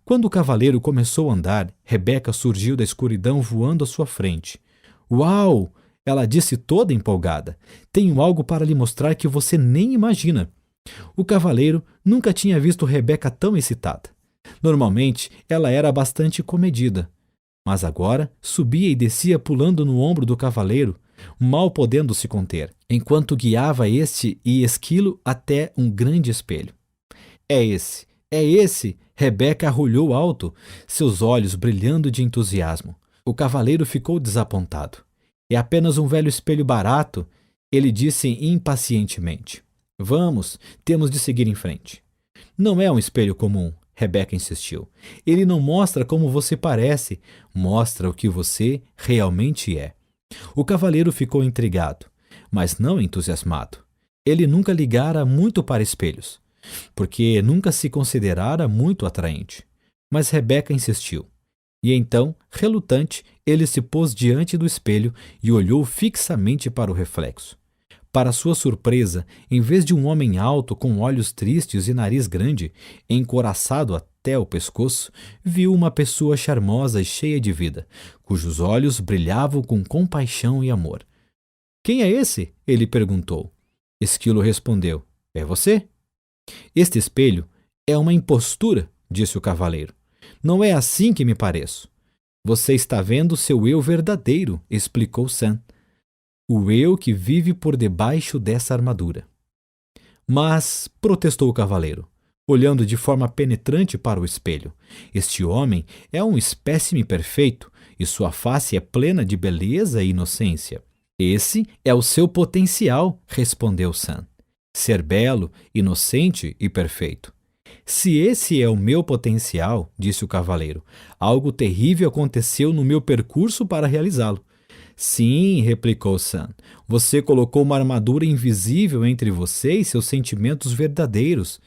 Quando o cavaleiro começou a andar, Rebeca surgiu da escuridão voando à sua frente. Uau! Ela disse toda empolgada. Tenho algo para lhe mostrar que você nem imagina. O cavaleiro nunca tinha visto Rebeca tão excitada. Normalmente, ela era bastante comedida, mas agora subia e descia pulando no ombro do cavaleiro, mal podendo se conter, enquanto guiava este e Esquilo até um grande espelho. É esse, é esse! Rebeca arrulhou alto, seus olhos brilhando de entusiasmo. O cavaleiro ficou desapontado. É apenas um velho espelho barato, ele disse impacientemente. Vamos, temos de seguir em frente. Não é um espelho comum, Rebeca insistiu. Ele não mostra como você parece, mostra o que você realmente é. O cavaleiro ficou intrigado, mas não entusiasmado. Ele nunca ligara muito para espelhos, porque nunca se considerara muito atraente. Mas Rebeca insistiu. E então, relutante, ele se pôs diante do espelho e olhou fixamente para o reflexo. Para sua surpresa, em vez de um homem alto com olhos tristes e nariz grande, encoraçado até o pescoço, viu uma pessoa charmosa e cheia de vida, cujos olhos brilhavam com compaixão e amor. Quem é esse? Ele perguntou. Esquilo respondeu. É você? Este espelho é uma impostura, disse o cavaleiro. Não é assim que me pareço. Você está vendo seu eu verdadeiro, explicou Sam. O eu que vive por debaixo dessa armadura. Mas, protestou o cavaleiro, olhando de forma penetrante para o espelho, este homem é um espécime perfeito e sua face é plena de beleza e inocência. Esse é o seu potencial, respondeu Sam. Ser belo, inocente e perfeito. Se esse é o meu potencial, disse o cavaleiro, algo terrível aconteceu no meu percurso para realizá-lo. Sim, replicou Sam, você colocou uma armadura invisível entre você e seus sentimentos verdadeiros.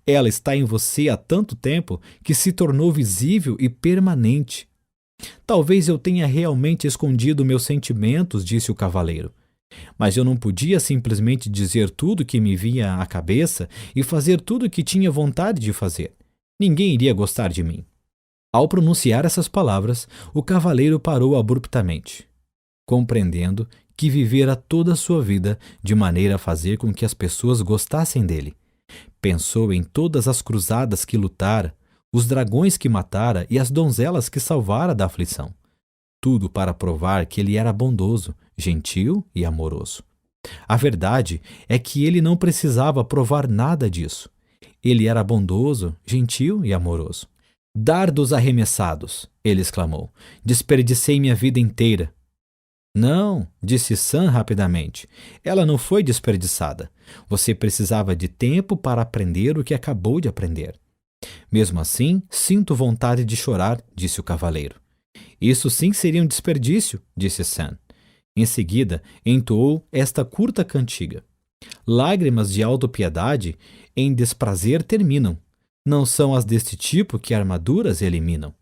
Ela está em você há tanto tempo que se tornou visível e permanente. Talvez eu tenha realmente escondido meus sentimentos, disse o cavaleiro. Mas eu não podia simplesmente dizer tudo que me vinha à cabeça e fazer tudo o que tinha vontade de fazer. Ninguém iria gostar de mim. Ao pronunciar essas palavras, o cavaleiro parou abruptamente, compreendendo que vivera toda a sua vida de maneira a fazer com que as pessoas gostassem dele. Pensou em todas as cruzadas que lutara, os dragões que matara e as donzelas que salvara da aflição. Tudo para provar que ele era bondoso, gentil e amoroso. A verdade é que ele não precisava provar nada disso. Ele era bondoso, gentil e amoroso. Dardos arremessados, ele exclamou. Desperdicei minha vida inteira. Não, disse Sam rapidamente. Ela não foi desperdiçada. Você precisava de tempo para aprender o que acabou de aprender. Mesmo assim, sinto vontade de chorar, disse o cavaleiro. Isso sim seria um desperdício, disse Sam. Em seguida, entoou esta curta cantiga. Lágrimas de autopiedade em desprazer terminam. Não são as deste tipo que armaduras eliminam.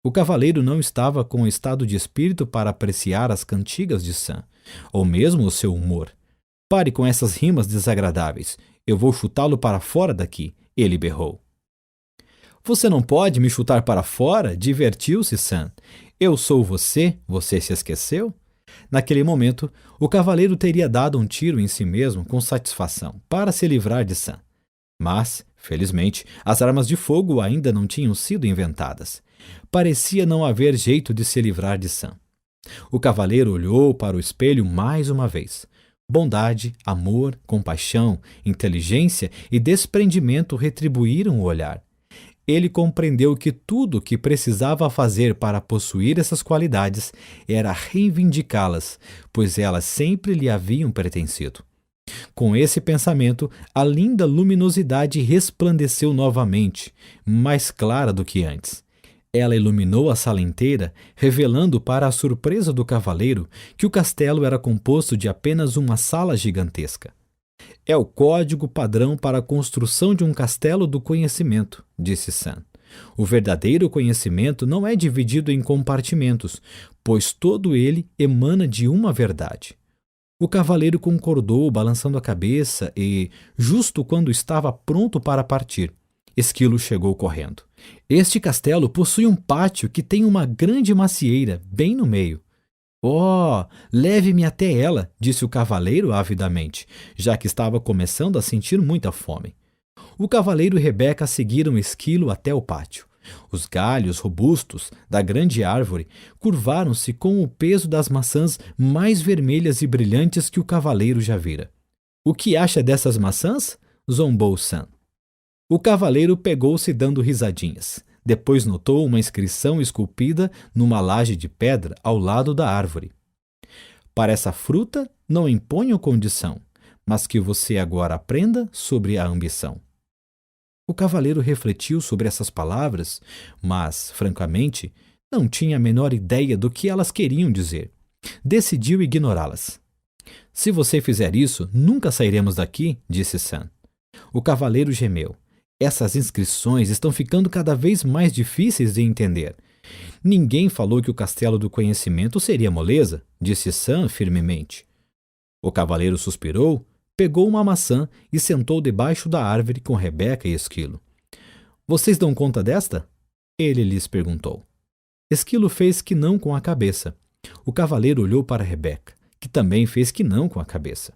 O cavaleiro não estava com estado de espírito para apreciar as cantigas de Sam, ou mesmo o seu humor. Pare com essas rimas desagradáveis. Eu vou chutá-lo para fora daqui, ele berrou. Você não pode me chutar para fora? Divertiu-se Sam. Eu sou você? Você se esqueceu? Naquele momento, o cavaleiro teria dado um tiro em si mesmo com satisfação, para se livrar de Sam. Mas, felizmente, as armas de fogo ainda não tinham sido inventadas. Parecia não haver jeito de se livrar de Sam. O cavaleiro olhou para o espelho mais uma vez. Bondade, amor, compaixão, inteligência e desprendimento retribuíram o olhar. Ele compreendeu que tudo o que precisava fazer para possuir essas qualidades era reivindicá-las, pois elas sempre lhe haviam pertencido. Com esse pensamento, a linda luminosidade resplandeceu novamente, mais clara do que antes. Ela iluminou a sala inteira, revelando para a surpresa do cavaleiro que o castelo era composto de apenas uma sala gigantesca. É o código padrão para a construção de um castelo do conhecimento, disse Sam. O verdadeiro conhecimento não é dividido em compartimentos, pois todo ele emana de uma verdade. O cavaleiro concordou, balançando a cabeça e, justo quando estava pronto para partir, Esquilo chegou correndo. Este castelo possui um pátio que tem uma grande macieira bem no meio. Oh, leve-me até ela, disse o cavaleiro avidamente, já que estava começando a sentir muita fome. O cavaleiro e Rebeca seguiram Esquilo até o pátio. Os galhos robustos da grande árvore curvaram-se com o peso das maçãs mais vermelhas e brilhantes que o cavaleiro já vira. "O que acha dessas maçãs?" zombou Sam. O cavaleiro pegou-se dando risadinhas. Depois notou uma inscrição esculpida numa laje de pedra ao lado da árvore. "Para essa fruta não imponho condição, mas que você agora aprenda sobre a ambição." O cavaleiro refletiu sobre essas palavras, mas, francamente, não tinha a menor ideia do que elas queriam dizer. Decidiu ignorá-las. "Se você fizer isso, nunca sairemos daqui", disse Sam. O cavaleiro gemeu. "Essas inscrições estão ficando cada vez mais difíceis de entender." "Ninguém falou que o castelo do conhecimento seria moleza", disse Sam firmemente. O cavaleiro suspirou, pegou uma maçã e sentou debaixo da árvore com Rebeca e Esquilo. "Vocês dão conta desta?" ele lhes perguntou. Esquilo fez que não com a cabeça. O cavaleiro olhou para Rebeca, que também fez que não com a cabeça.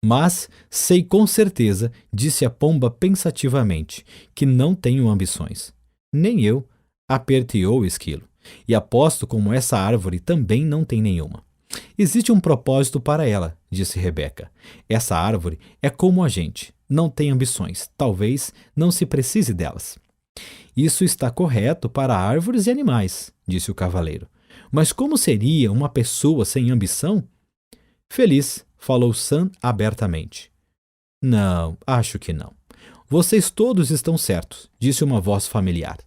"Mas sei com certeza", disse a pomba pensativamente, "que não tenho ambições." "Nem eu", aperteou o Esquilo, "e aposto como essa árvore também não tem nenhuma." "Existe um propósito para ela", disse Rebeca. "Essa árvore é como a gente, não tem ambições, talvez não se precise delas." "Isso está correto para árvores e animais", disse o cavaleiro. "Mas como seria uma pessoa sem ambição?" "Feliz", falou Sam abertamente. "Não, acho que não." "Vocês todos estão certos", disse uma voz familiar.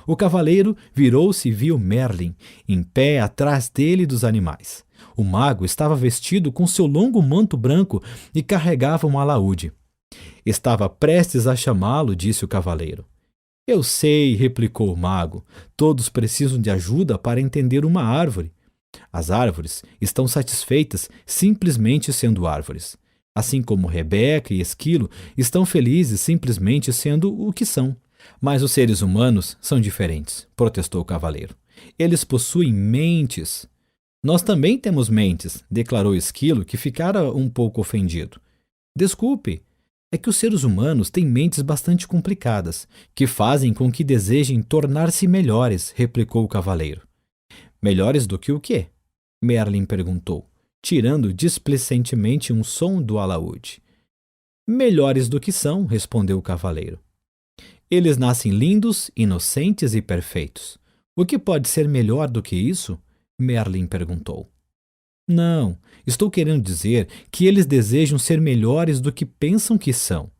O cavaleiro virou-se e viu Merlin, em pé atrás dele e dos animais. O mago estava vestido com seu longo manto branco e carregava um alaúde. "Estava prestes a chamá-lo", disse o cavaleiro. "Eu sei", replicou o mago. "Todos precisam de ajuda para entender uma árvore. As árvores estão satisfeitas simplesmente sendo árvores. Assim como Rebeca e Esquilo estão felizes simplesmente sendo o que são. Mas os seres humanos são diferentes", protestou o cavaleiro. "Eles possuem mentes." "Nós também temos mentes", declarou Esquilo, que ficara um pouco ofendido. "Desculpe, é que os seres humanos têm mentes bastante complicadas, que fazem com que desejem tornar-se melhores", replicou o cavaleiro. "Melhores do que o quê?" Merlin perguntou, tirando displicentemente um som do alaúde. "Melhores do que são", respondeu o cavaleiro. "Eles nascem lindos, inocentes e perfeitos. O que pode ser melhor do que isso?" Merlin perguntou. "Não, estou querendo dizer que eles desejam ser melhores do que pensam que são,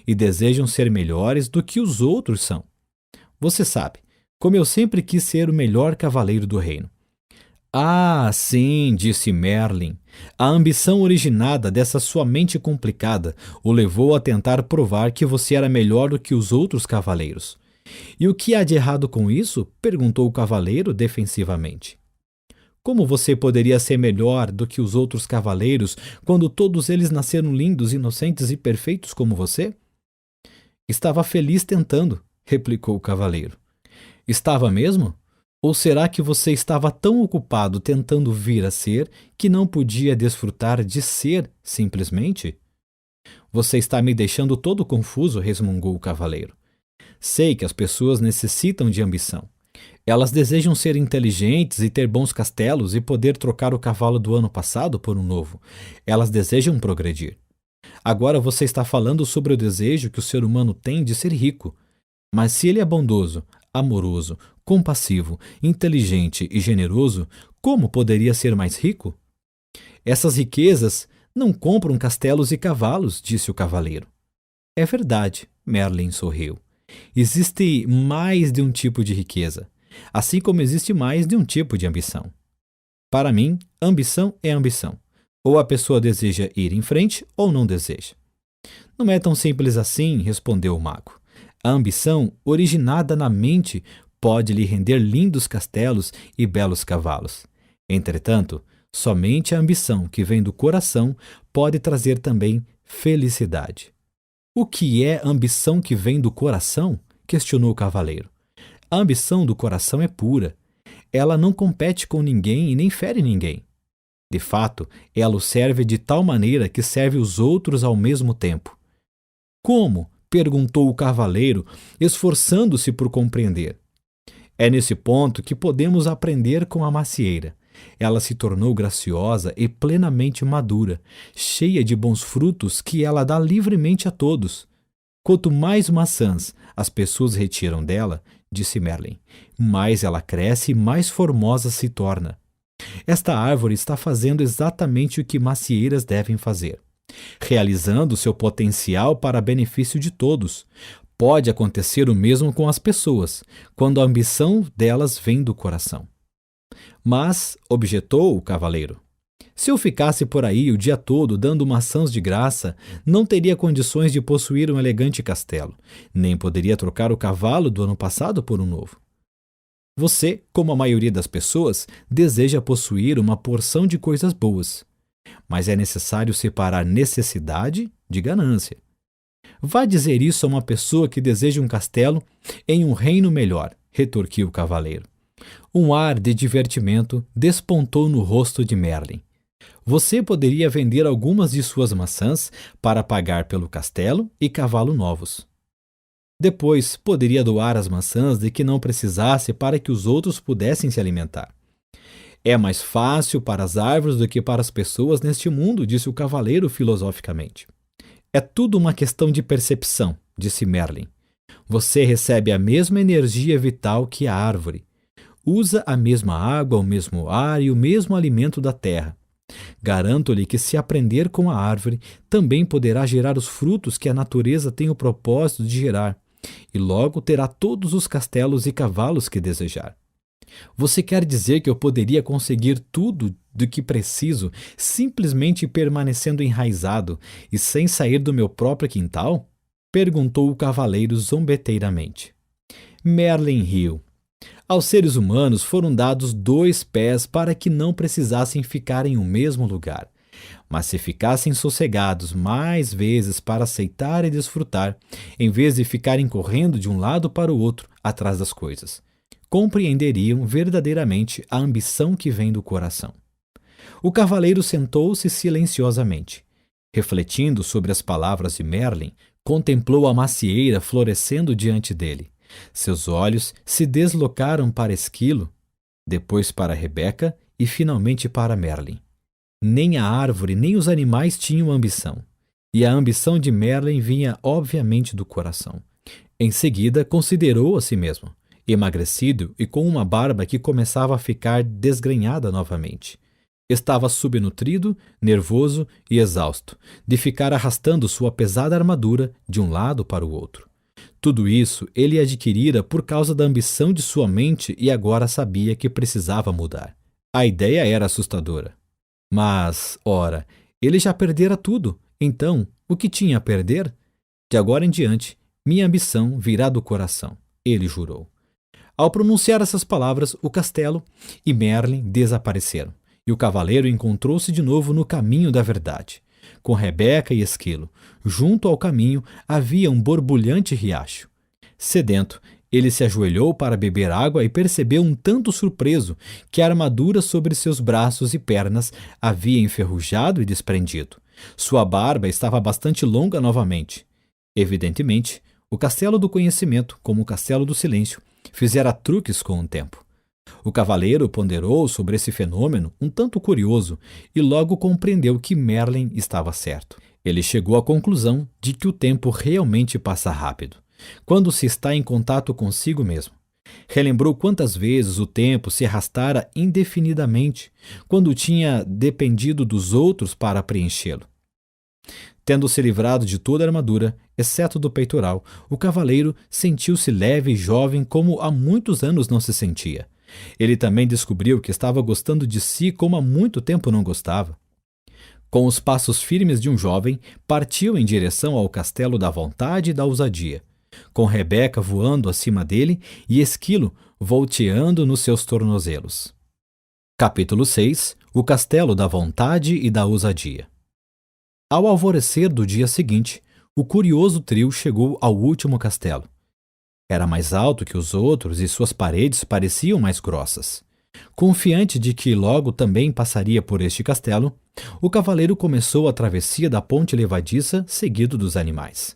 e desejam ser melhores do que os outros são. Você sabe, como eu sempre quis ser o melhor cavaleiro do reino." "Ah, sim", disse Merlin. "A ambição originada dessa sua mente complicada o levou a tentar provar que você era melhor do que os outros cavaleiros." "E o que há de errado com isso?" perguntou o cavaleiro defensivamente. "Como você poderia ser melhor do que os outros cavaleiros quando todos eles nasceram lindos, inocentes e perfeitos como você?" "Estava feliz tentando", replicou o cavaleiro. "Estava mesmo? Ou será que você estava tão ocupado tentando vir a ser que não podia desfrutar de ser simplesmente?" "Você está me deixando todo confuso", resmungou o cavaleiro. "Sei que as pessoas necessitam de ambição. Elas desejam ser inteligentes e ter bons castelos e poder trocar o cavalo do ano passado por um novo. Elas desejam progredir. Agora você está falando sobre o desejo que o ser humano tem de ser rico. Mas se ele é bondoso, amoroso, compassivo, inteligente e generoso, como poderia ser mais rico?" "Essas riquezas não compram castelos e cavalos", disse o cavaleiro. "É verdade", Merlin sorriu. "Existe mais de um tipo de riqueza, assim como existe mais de um tipo de ambição. Para mim, ambição é ambição. Ou a pessoa deseja ir em frente ou não deseja." "Não é tão simples assim", respondeu o mago. "A ambição, originada na mente, pode lhe render lindos castelos e belos cavalos. Entretanto, somente a ambição que vem do coração pode trazer também felicidade." "O que é ambição que vem do coração?" questionou o cavaleiro. "A ambição do coração é pura. Ela não compete com ninguém e nem fere ninguém. De fato, ela o serve de tal maneira que serve os outros ao mesmo tempo." "Como?" perguntou o cavaleiro, esforçando-se por compreender. É nesse ponto que podemos aprender com a macieira. Ela se tornou graciosa e plenamente madura, cheia de bons frutos que ela dá livremente a todos. Quanto mais maçãs as pessoas retiram dela, disse Merlin, mais ela cresce e mais formosa se torna. Esta árvore está fazendo exatamente o que macieiras devem fazer, realizando seu potencial para benefício de todos. Pode acontecer o mesmo com as pessoas, quando a ambição delas vem do coração. Mas, objetou o cavaleiro, se eu ficasse por aí o dia todo dando maçãs de graça, não teria condições de possuir um elegante castelo, nem poderia trocar o cavalo do ano passado por um novo. Você, como a maioria das pessoas, deseja possuir uma porção de coisas boas, mas é necessário separar necessidade de ganância. Vá dizer isso a uma pessoa que deseja um castelo em um reino melhor, retorquiu o cavaleiro. Um ar de divertimento despontou no rosto de Merlin. Você poderia vender algumas de suas maçãs para pagar pelo castelo e cavalo novos. Depois, poderia doar as maçãs de que não precisasse para que os outros pudessem se alimentar. É mais fácil para as árvores do que para as pessoas neste mundo, disse o cavaleiro filosoficamente. É tudo uma questão de percepção, disse Merlin. Você recebe a mesma energia vital que a árvore. Usa a mesma água, o mesmo ar e o mesmo alimento da terra. Garanto-lhe que, se aprender com a árvore, também poderá gerar os frutos que a natureza tem o propósito de gerar, e logo terá todos os castelos e cavalos que desejar. Você quer dizer que eu poderia conseguir tudo do que preciso simplesmente permanecendo enraizado e sem sair do meu próprio quintal? Perguntou o cavaleiro zombeteiramente. Merlin riu. Aos seres humanos foram dados 2 pés para que não precisassem ficar em um mesmo lugar. Mas se ficassem sossegados mais vezes para aceitar e desfrutar, em vez de ficarem correndo de um lado para o outro atrás das coisas, compreenderiam verdadeiramente a ambição que vem do coração. O cavaleiro sentou-se silenciosamente. Refletindo sobre as palavras de Merlin, contemplou a macieira florescendo diante dele. Seus olhos se deslocaram para Esquilo, depois para Rebeca e finalmente para Merlin. Nem a árvore nem os animais tinham ambição, e a ambição de Merlin vinha obviamente do coração. Em seguida, considerou a si mesmo, emagrecido e com uma barba que começava a ficar desgrenhada novamente. Estava subnutrido, nervoso e exausto, de ficar arrastando sua pesada armadura de um lado para o outro. Tudo isso ele adquirira por causa da ambição de sua mente e agora sabia que precisava mudar. A ideia era assustadora. Mas, ora, ele já perdera tudo, então, o que tinha a perder? De agora em diante, minha ambição virá do coração, ele jurou. Ao pronunciar essas palavras, o castelo e Merlin desapareceram, e o cavaleiro encontrou-se de novo no caminho da verdade. Com Rebeca e Esquilo, junto ao caminho havia um borbulhante riacho. Sedento, ele se ajoelhou para beber água e percebeu um tanto surpreso que a armadura sobre seus braços e pernas havia enferrujado e desprendido. Sua barba estava bastante longa novamente. Evidentemente, o castelo do conhecimento, como o castelo do silêncio, fizera truques com o tempo. O cavaleiro ponderou sobre esse fenômeno um tanto curioso e logo compreendeu que Merlin estava certo. Ele chegou à conclusão de que o tempo realmente passa rápido, quando se está em contato consigo mesmo. Relembrou quantas vezes o tempo se arrastara indefinidamente, quando tinha dependido dos outros para preenchê-lo. Tendo se livrado de toda a armadura, exceto do peitoral, o cavaleiro sentiu-se leve e jovem como há muitos anos não se sentia. Ele também descobriu que estava gostando de si como há muito tempo não gostava. Com os passos firmes de um jovem, partiu em direção ao castelo da vontade e da ousadia, com Rebeca voando acima dele e Esquilo volteando nos seus tornozelos. Capítulo 6. O castelo da vontade e da ousadia. Ao alvorecer do dia seguinte, o curioso trio chegou ao último castelo. Era mais alto que os outros e suas paredes pareciam mais grossas. Confiante de que logo também passaria por este castelo, o cavaleiro começou a travessia da ponte levadiça, seguido dos animais.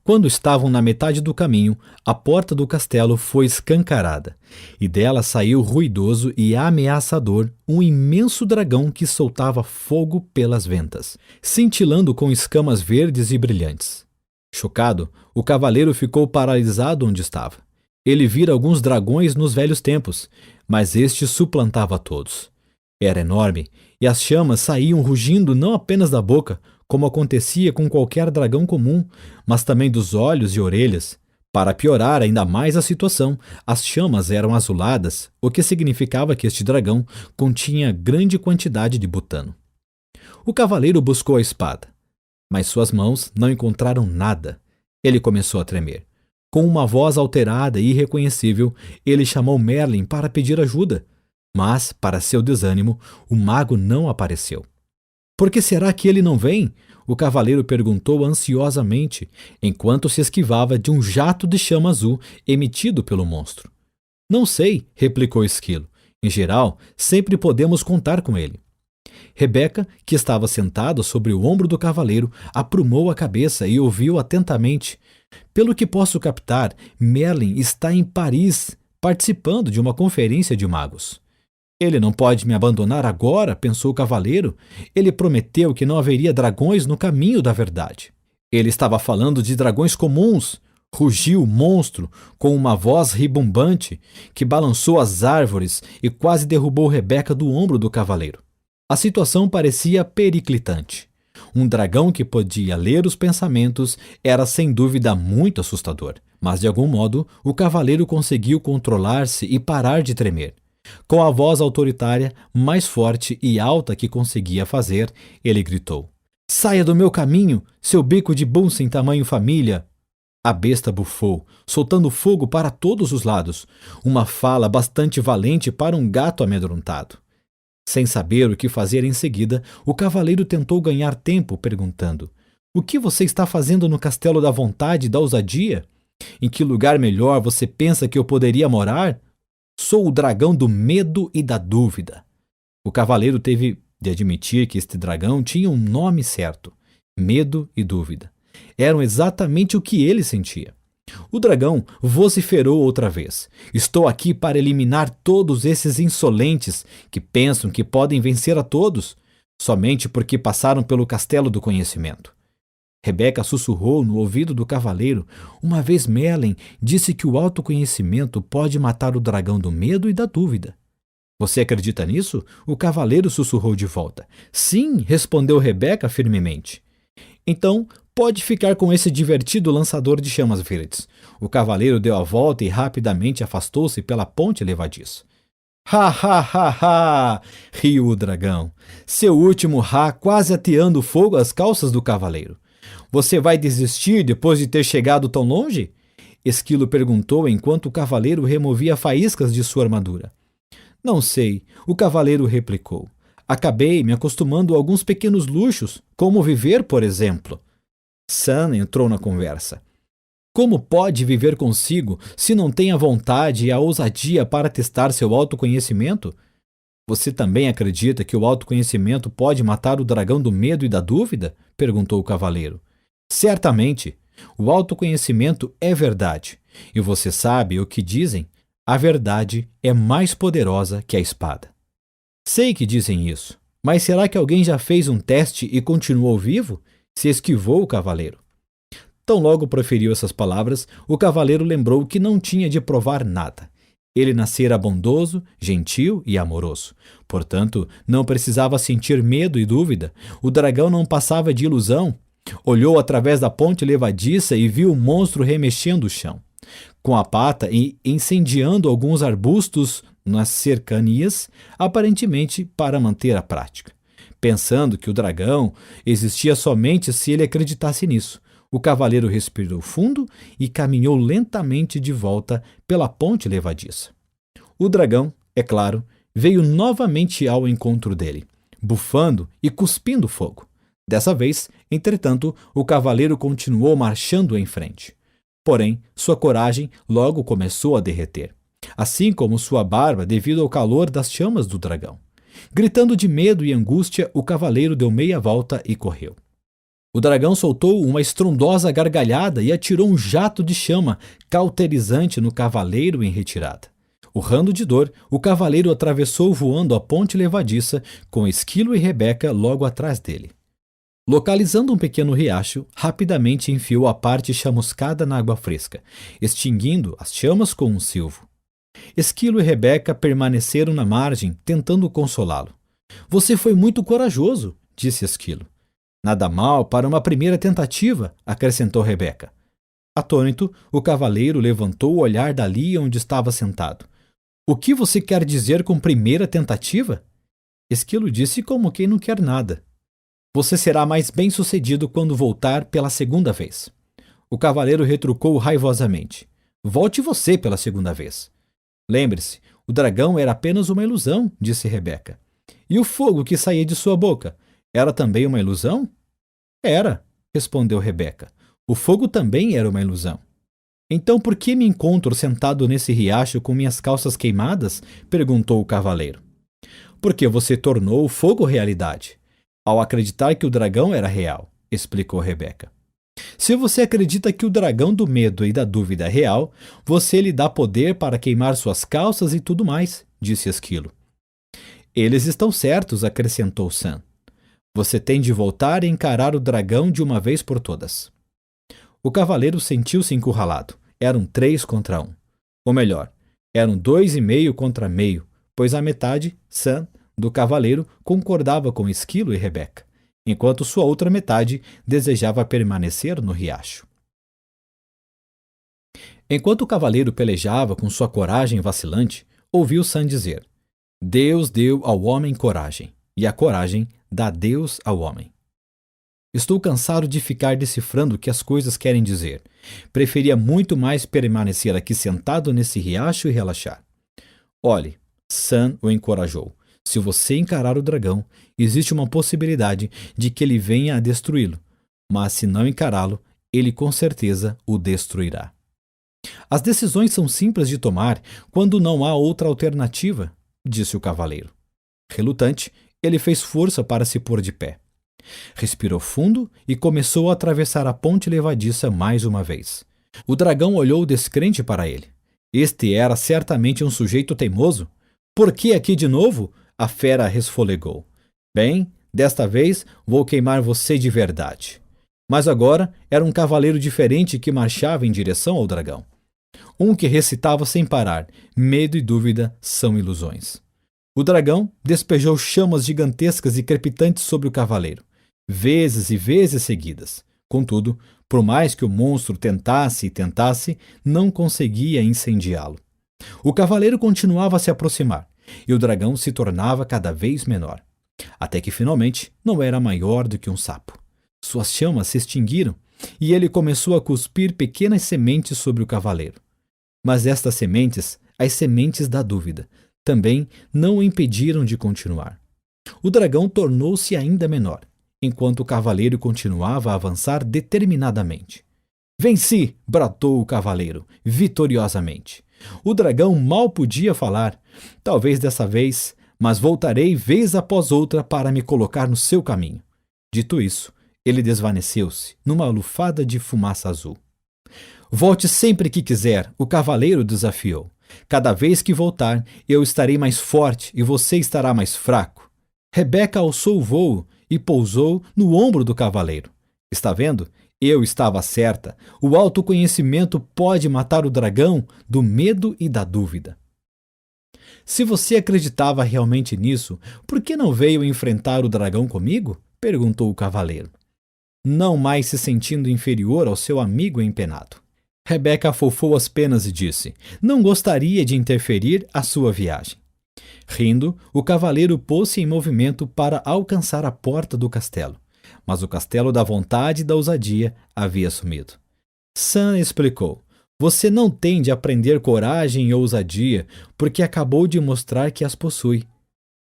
Quando estavam na metade do caminho, a porta do castelo foi escancarada, e dela saiu ruidoso e ameaçador um imenso dragão que soltava fogo pelas ventas, cintilando com escamas verdes e brilhantes. Chocado, o cavaleiro ficou paralisado onde estava. Ele vira alguns dragões nos velhos tempos, mas este suplantava todos. Era enorme, e as chamas saíam rugindo não apenas da boca, como acontecia com qualquer dragão comum, mas também dos olhos e orelhas. Para piorar ainda mais a situação, as chamas eram azuladas, o que significava que este dragão continha grande quantidade de butano. O cavaleiro buscou a espada, mas suas mãos não encontraram nada. Ele começou a tremer. Com uma voz alterada e irreconhecível, ele chamou Merlin para pedir ajuda. Mas, para seu desânimo, o mago não apareceu. Por que será que ele não vem? O cavaleiro perguntou ansiosamente, enquanto se esquivava de um jato de chama azul emitido pelo monstro. Não sei, replicou o esquilo. Em geral, sempre podemos contar com ele. Rebeca, que estava sentada sobre o ombro do cavaleiro, aprumou a cabeça e ouviu atentamente. Pelo que posso captar, Merlin está em Paris, participando de uma conferência de magos. Ele não pode me abandonar agora, pensou o cavaleiro. Ele prometeu que não haveria dragões no caminho da verdade. Ele estava falando de dragões comuns. Rugiu o monstro com uma voz ribombante que balançou as árvores e quase derrubou Rebeca do ombro do cavaleiro. A situação parecia periclitante. Um dragão que podia ler os pensamentos era sem dúvida muito assustador, mas de algum modo o cavaleiro conseguiu controlar-se e parar de tremer. Com a voz autoritária, mais forte e alta que conseguia fazer, ele gritou: "Saia do meu caminho, seu bico de bunsen tamanho família!" A besta bufou, soltando fogo para todos os lados, uma fala bastante valente para um gato amedrontado. Sem saber o que fazer em seguida, o cavaleiro tentou ganhar tempo, perguntando: "O que você está fazendo no castelo da vontade e da ousadia? Em que lugar melhor você pensa que eu poderia morar? Sou o dragão do medo e da dúvida." O cavaleiro teve de admitir que este dragão tinha um nome certo: medo e dúvida. Eram exatamente o que ele sentia. O dragão vociferou outra vez: "Estou aqui para eliminar todos esses insolentes que pensam que podem vencer a todos, somente porque passaram pelo castelo do conhecimento." Rebeca sussurrou no ouvido do cavaleiro: "Uma vez Merlin disse que o autoconhecimento pode matar o dragão do medo e da dúvida." "Você acredita nisso?" O cavaleiro sussurrou de volta. "Sim", respondeu Rebeca firmemente. "Então, pode ficar com esse divertido lançador de chamas verdes." O cavaleiro deu a volta e rapidamente afastou-se pela ponte levadiça. "Ha, ha, ha, ha!" riu o dragão. Seu último ha quase ateando fogo às calças do cavaleiro. "Você vai desistir depois de ter chegado tão longe?" Esquilo perguntou enquanto o cavaleiro removia faíscas de sua armadura. "Não sei", o cavaleiro replicou. "Acabei me acostumando a alguns pequenos luxos, como viver, por exemplo." Sam entrou na conversa. "Como pode viver consigo se não tem a vontade e a ousadia para testar seu autoconhecimento? Você também acredita que o autoconhecimento pode matar o dragão do medo e da dúvida?" perguntou o cavaleiro. "Certamente. O autoconhecimento é verdade. E você sabe o que dizem? A verdade é mais poderosa que a espada." "Sei que dizem isso, mas será que alguém já fez um teste e continuou vivo?" Se esquivou o cavaleiro. Tão logo proferiu essas palavras, o cavaleiro lembrou que não tinha de provar nada. Ele nascera bondoso, gentil e amoroso. Portanto, não precisava sentir medo e dúvida. O dragão não passava de ilusão. Olhou através da ponte levadiça e viu o monstro remexendo o chão, com a pata e incendiando alguns arbustos nas cercanias, aparentemente para manter a prática. Pensando que o dragão existia somente se ele acreditasse nisso, o cavaleiro respirou fundo e caminhou lentamente de volta pela ponte levadiça. O dragão, é claro, veio novamente ao encontro dele, bufando e cuspindo fogo. Dessa vez, entretanto, o cavaleiro continuou marchando em frente. Porém, sua coragem logo começou a derreter, assim como sua barba devido ao calor das chamas do dragão. Gritando de medo e angústia, o cavaleiro deu meia volta e correu. O dragão soltou uma estrondosa gargalhada e atirou um jato de chama cauterizante no cavaleiro em retirada. Urrando de dor, o cavaleiro atravessou voando a ponte levadiça, com Esquilo e Rebeca logo atrás dele. Localizando um pequeno riacho, rapidamente enfiou a parte chamuscada na água fresca, extinguindo as chamas com um silvo. Esquilo e Rebeca permaneceram na margem, tentando consolá-lo. "Você foi muito corajoso", disse Esquilo. "Nada mal para uma primeira tentativa", acrescentou Rebeca. Atônito, o cavaleiro levantou o olhar dali onde estava sentado. "O que você quer dizer com primeira tentativa?" Esquilo disse como quem não quer nada. "Você será mais bem-sucedido quando voltar pela segunda vez." O cavaleiro retrucou raivosamente. "Volte você pela segunda vez." "Lembre-se, o dragão era apenas uma ilusão", disse Rebeca. "E o fogo que saía de sua boca era também uma ilusão?" "Era", respondeu Rebeca. "O fogo também era uma ilusão." "Então por que me encontro sentado nesse riacho com minhas calças queimadas?" perguntou o cavaleiro. "Porque você tornou o fogo realidade, ao acreditar que o dragão era real", explicou Rebeca. "Se você acredita que o dragão do medo e da dúvida é real, você lhe dá poder para queimar suas calças e tudo mais", disse Esquilo. "Eles estão certos", acrescentou Sam. "Você tem de voltar e encarar o dragão de uma vez por todas." O cavaleiro sentiu-se encurralado. Eram 3 contra 1. Ou melhor, eram 2,5 contra meio, pois a metade, Sam, do cavaleiro concordava com Esquilo e Rebeca, enquanto sua outra metade desejava permanecer no riacho. Enquanto o cavaleiro pelejava com sua coragem vacilante, ouviu Sam dizer: "Deus deu ao homem coragem, e a coragem dá Deus ao homem." Estou cansado de ficar decifrando o que as coisas querem dizer. Preferia muito mais permanecer aqui sentado nesse riacho e relaxar. "Olhe", Sam o encorajou. "Se você encarar o dragão, existe uma possibilidade de que ele venha a destruí-lo. Mas se não encará-lo, ele com certeza o destruirá." "As decisões são simples de tomar quando não há outra alternativa", disse o cavaleiro. Relutante, ele fez força para se pôr de pé. Respirou fundo e começou a atravessar a ponte levadiça mais uma vez. O dragão olhou descrente para ele. Este era certamente um sujeito teimoso. "Por que aqui de novo?" a fera resfolegou. "Bem, desta vez vou queimar você de verdade." Mas agora era um cavaleiro diferente que marchava em direção ao dragão. Um que recitava sem parar: "Medo e dúvida são ilusões." O dragão despejou chamas gigantescas e crepitantes sobre o cavaleiro, vezes e vezes seguidas. Contudo, por mais que o monstro tentasse e tentasse, não conseguia incendiá-lo. O cavaleiro continuava a se aproximar, e o dragão se tornava cada vez menor, até que finalmente não era maior do que um sapo. Suas chamas se extinguiram, e ele começou a cuspir pequenas sementes sobre o cavaleiro. Mas estas sementes, as sementes da dúvida, também não o impediram de continuar. O dragão tornou-se ainda menor, enquanto o cavaleiro continuava a avançar determinadamente. "Venci!" bradou o cavaleiro, vitoriosamente. O dragão mal podia falar. "Talvez dessa vez, mas voltarei vez após outra para me colocar no seu caminho." Dito isso, ele desvaneceu-se numa lufada de fumaça azul. "Volte sempre que quiser", o cavaleiro desafiou. "Cada vez que voltar, eu estarei mais forte e você estará mais fraco." Rebeca alçou o vôo e pousou no ombro do cavaleiro. "Está vendo? Eu estava certa. O autoconhecimento pode matar o dragão do medo e da dúvida." "Se você acreditava realmente nisso, por que não veio enfrentar o dragão comigo?" perguntou o cavaleiro, não mais se sentindo inferior ao seu amigo empenado. Rebeca afofou as penas e disse: "Não gostaria de interferir a sua viagem." Rindo, o cavaleiro pôs-se em movimento para alcançar a porta do castelo, mas o castelo da vontade e da ousadia havia sumido. Sam explicou: "Você não tem de aprender coragem e ousadia, porque acabou de mostrar que as possui."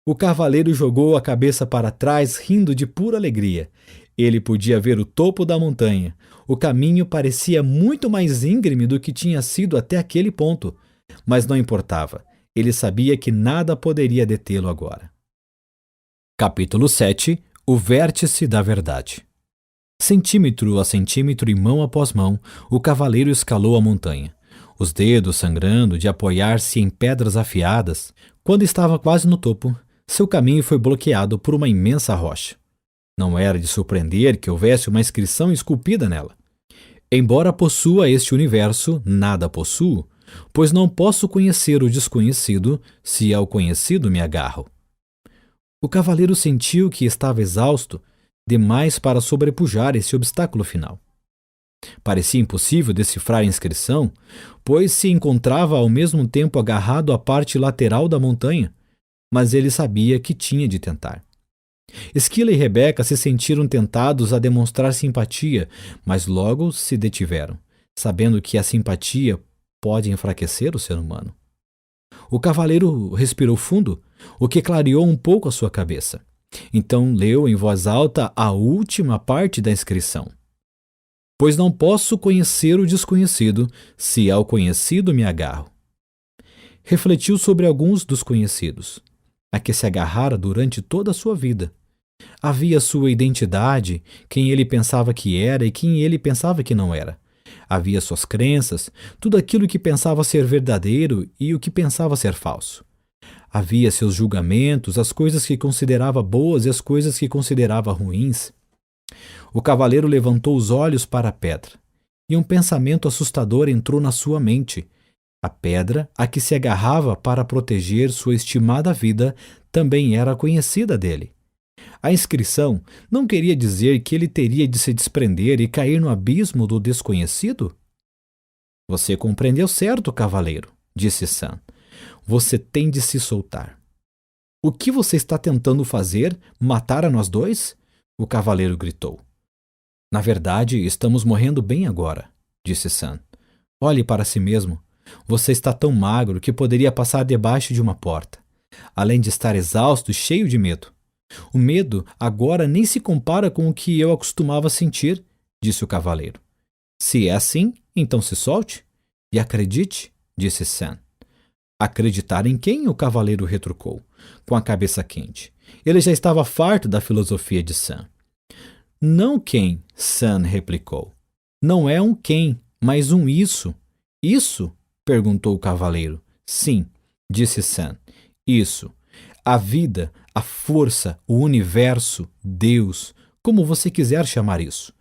O cavaleiro jogou a cabeça para trás, rindo de pura alegria. Ele podia ver o topo da montanha. O caminho parecia muito mais íngreme do que tinha sido até aquele ponto, mas não importava. Ele sabia que nada poderia detê-lo agora. Capítulo 7. O vértice da verdade. Centímetro a centímetro e mão após mão, o cavaleiro escalou a montanha, os dedos sangrando de apoiar-se em pedras afiadas. Quando estava quase no topo, seu caminho foi bloqueado por uma imensa rocha. Não era de surpreender que houvesse uma inscrição esculpida nela. Embora possua este universo, nada possuo, pois não posso conhecer o desconhecido se ao conhecido me agarro. O cavaleiro sentiu que estava exausto demais para sobrepujar esse obstáculo final. Parecia impossível decifrar a inscrição, pois se encontrava ao mesmo tempo agarrado à parte lateral da montanha, mas ele sabia que tinha de tentar. Esquila e Rebeca se sentiram tentados a demonstrar simpatia, mas logo se detiveram, sabendo que a simpatia pode enfraquecer o ser humano. O cavaleiro respirou fundo, o que clareou um pouco a sua cabeça. Então leu em voz alta a última parte da inscrição. Pois não posso conhecer o desconhecido, se ao conhecido me agarro. Refletiu sobre alguns dos conhecidos, a que se agarrara durante toda a sua vida. Havia sua identidade, quem ele pensava que era e quem ele pensava que não era. Havia suas crenças, tudo aquilo que pensava ser verdadeiro e o que pensava ser falso. Havia seus julgamentos, as coisas que considerava boas e as coisas que considerava ruins. O cavaleiro levantou os olhos para a pedra, e um pensamento assustador entrou na sua mente. A pedra a que se agarrava para proteger sua estimada vida também era conhecida dele. A inscrição não queria dizer que ele teria de se desprender e cair no abismo do desconhecido? Você compreendeu certo, cavaleiro, disse Sam. Você tem de se soltar. O que você está tentando fazer? Matar a nós dois? O cavaleiro gritou. Na verdade, estamos morrendo bem agora, disse Sam. Olhe para si mesmo. Você está tão magro que poderia passar debaixo de uma porta, além de estar exausto e cheio de medo. O medo agora nem se compara com o que eu acostumava sentir, disse o cavaleiro. Se é assim, então se solte e acredite, disse Sam. Acreditar em quem? O cavaleiro retrucou, com a cabeça quente. Ele já estava farto da filosofia de Sam. Não quem, Sam replicou. Não é um quem, mas um isso. Isso? Perguntou o cavaleiro. Sim, disse Sam. Isso. A vida, a força, o universo, Deus, como você quiser chamar isso.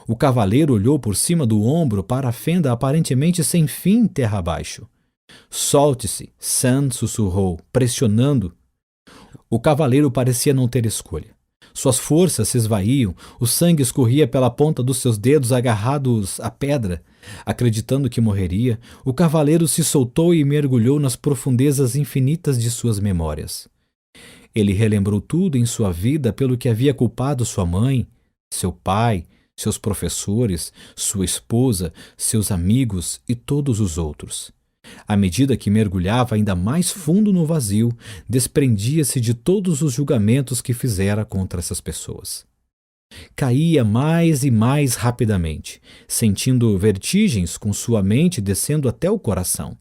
O cavaleiro olhou por cima do ombro para a fenda aparentemente sem fim terra abaixo. Solte-se, Sam sussurrou, pressionando. O cavaleiro parecia não ter escolha. Suas forças se esvaíam, o sangue escorria pela ponta dos seus dedos agarrados à pedra. Acreditando que morreria, o cavaleiro se soltou e mergulhou nas profundezas infinitas de suas memórias. Ele relembrou tudo em sua vida pelo que havia culpado sua mãe, seu pai, seus professores, sua esposa, seus amigos e todos os outros. À medida que mergulhava ainda mais fundo no vazio, desprendia-se de todos os julgamentos que fizera contra essas pessoas. Caía mais e mais rapidamente, sentindo vertigens com sua mente descendo até o coração.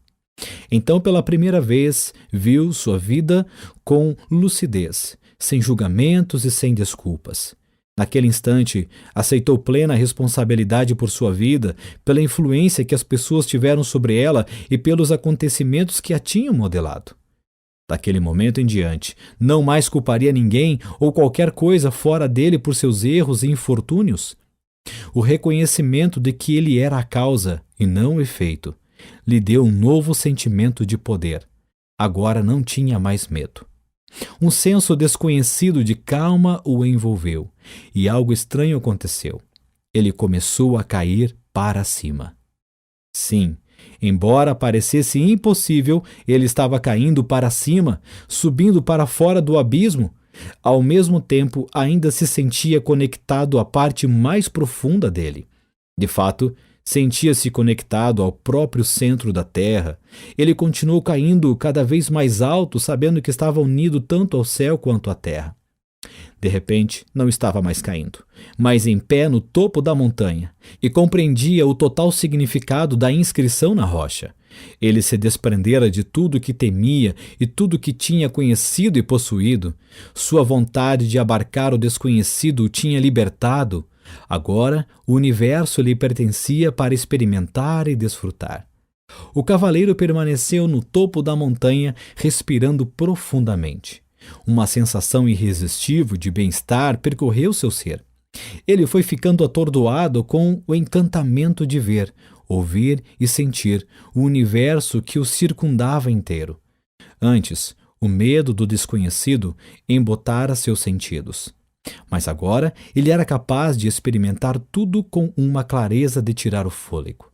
Então, pela primeira vez, viu sua vida com lucidez, sem julgamentos e sem desculpas. Naquele instante, aceitou plena responsabilidade por sua vida, pela influência que as pessoas tiveram sobre ela e pelos acontecimentos que a tinham modelado. Daquele momento em diante, não mais culparia ninguém ou qualquer coisa fora dele por seus erros e infortúnios. O reconhecimento de que ele era a causa e não o efeito lhe deu um novo sentimento de poder. Agora não tinha mais medo. Um senso desconhecido de calma o envolveu, e algo estranho aconteceu. Ele começou a cair para cima. Sim, embora parecesse impossível, ele estava caindo para cima, subindo para fora do abismo. Ao mesmo tempo, ainda se sentia conectado à parte mais profunda dele. De fato, sentia-se conectado ao próprio centro da Terra. Ele continuou caindo cada vez mais alto, sabendo que estava unido tanto ao céu quanto à Terra. De repente, não estava mais caindo, mas em pé no topo da montanha, e compreendia o total significado da inscrição na rocha. Ele se desprendera de tudo que temia e tudo que tinha conhecido e possuído. Sua vontade de abarcar o desconhecido o tinha libertado. Agora, o universo lhe pertencia para experimentar e desfrutar. O cavaleiro permaneceu no topo da montanha, respirando profundamente. Uma sensação irresistível de bem-estar percorreu seu ser. Ele foi ficando atordoado com o encantamento de ver, ouvir e sentir o universo que o circundava inteiro. Antes, o medo do desconhecido embotara seus sentidos. Mas agora ele era capaz de experimentar tudo com uma clareza de tirar o fôlego.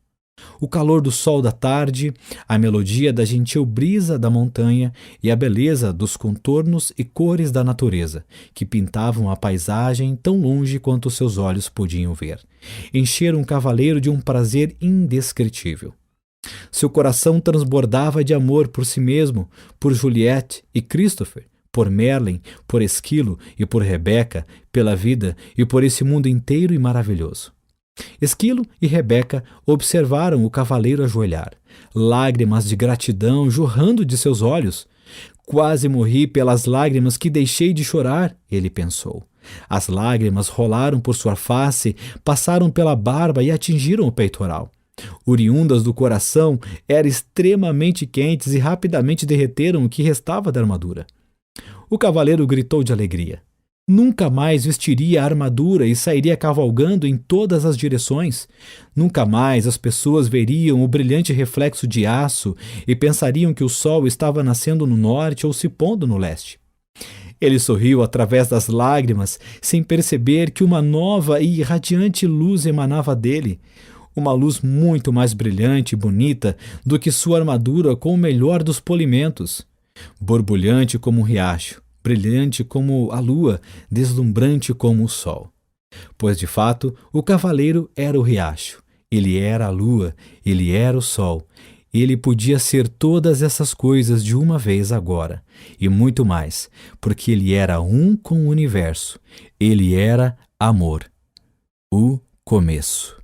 O calor do sol da tarde, a melodia da gentil brisa da montanha e a beleza dos contornos e cores da natureza, que pintavam a paisagem tão longe quanto seus olhos podiam ver, encheram o cavaleiro de um prazer indescritível. Seu coração transbordava de amor por si mesmo, por Juliette e Christopher, por Merlin, por Esquilo e por Rebeca, pela vida e por esse mundo inteiro e maravilhoso. Esquilo e Rebeca observaram o cavaleiro ajoelhar, lágrimas de gratidão jorrando de seus olhos. Quase morri pelas lágrimas que deixei de chorar, ele pensou. As lágrimas rolaram por sua face, passaram pela barba e atingiram o peitoral. Oriundas do coração, eram extremamente quentes e rapidamente derreteram o que restava da armadura. O cavaleiro gritou de alegria. Nunca mais vestiria a armadura e sairia cavalgando em todas as direções. Nunca mais as pessoas veriam o brilhante reflexo de aço e pensariam que o sol estava nascendo no norte ou se pondo no leste. Ele sorriu através das lágrimas, sem perceber que uma nova e radiante luz emanava dele. Uma luz muito mais brilhante e bonita do que sua armadura com o melhor dos polimentos. Borbulhante como um riacho, brilhante como a lua, deslumbrante como o sol. Pois, de fato, o cavaleiro era o riacho, ele era a lua, ele era o sol. Ele podia ser todas essas coisas de uma vez agora, e muito mais, porque ele era um com o universo. Ele era amor. O começo.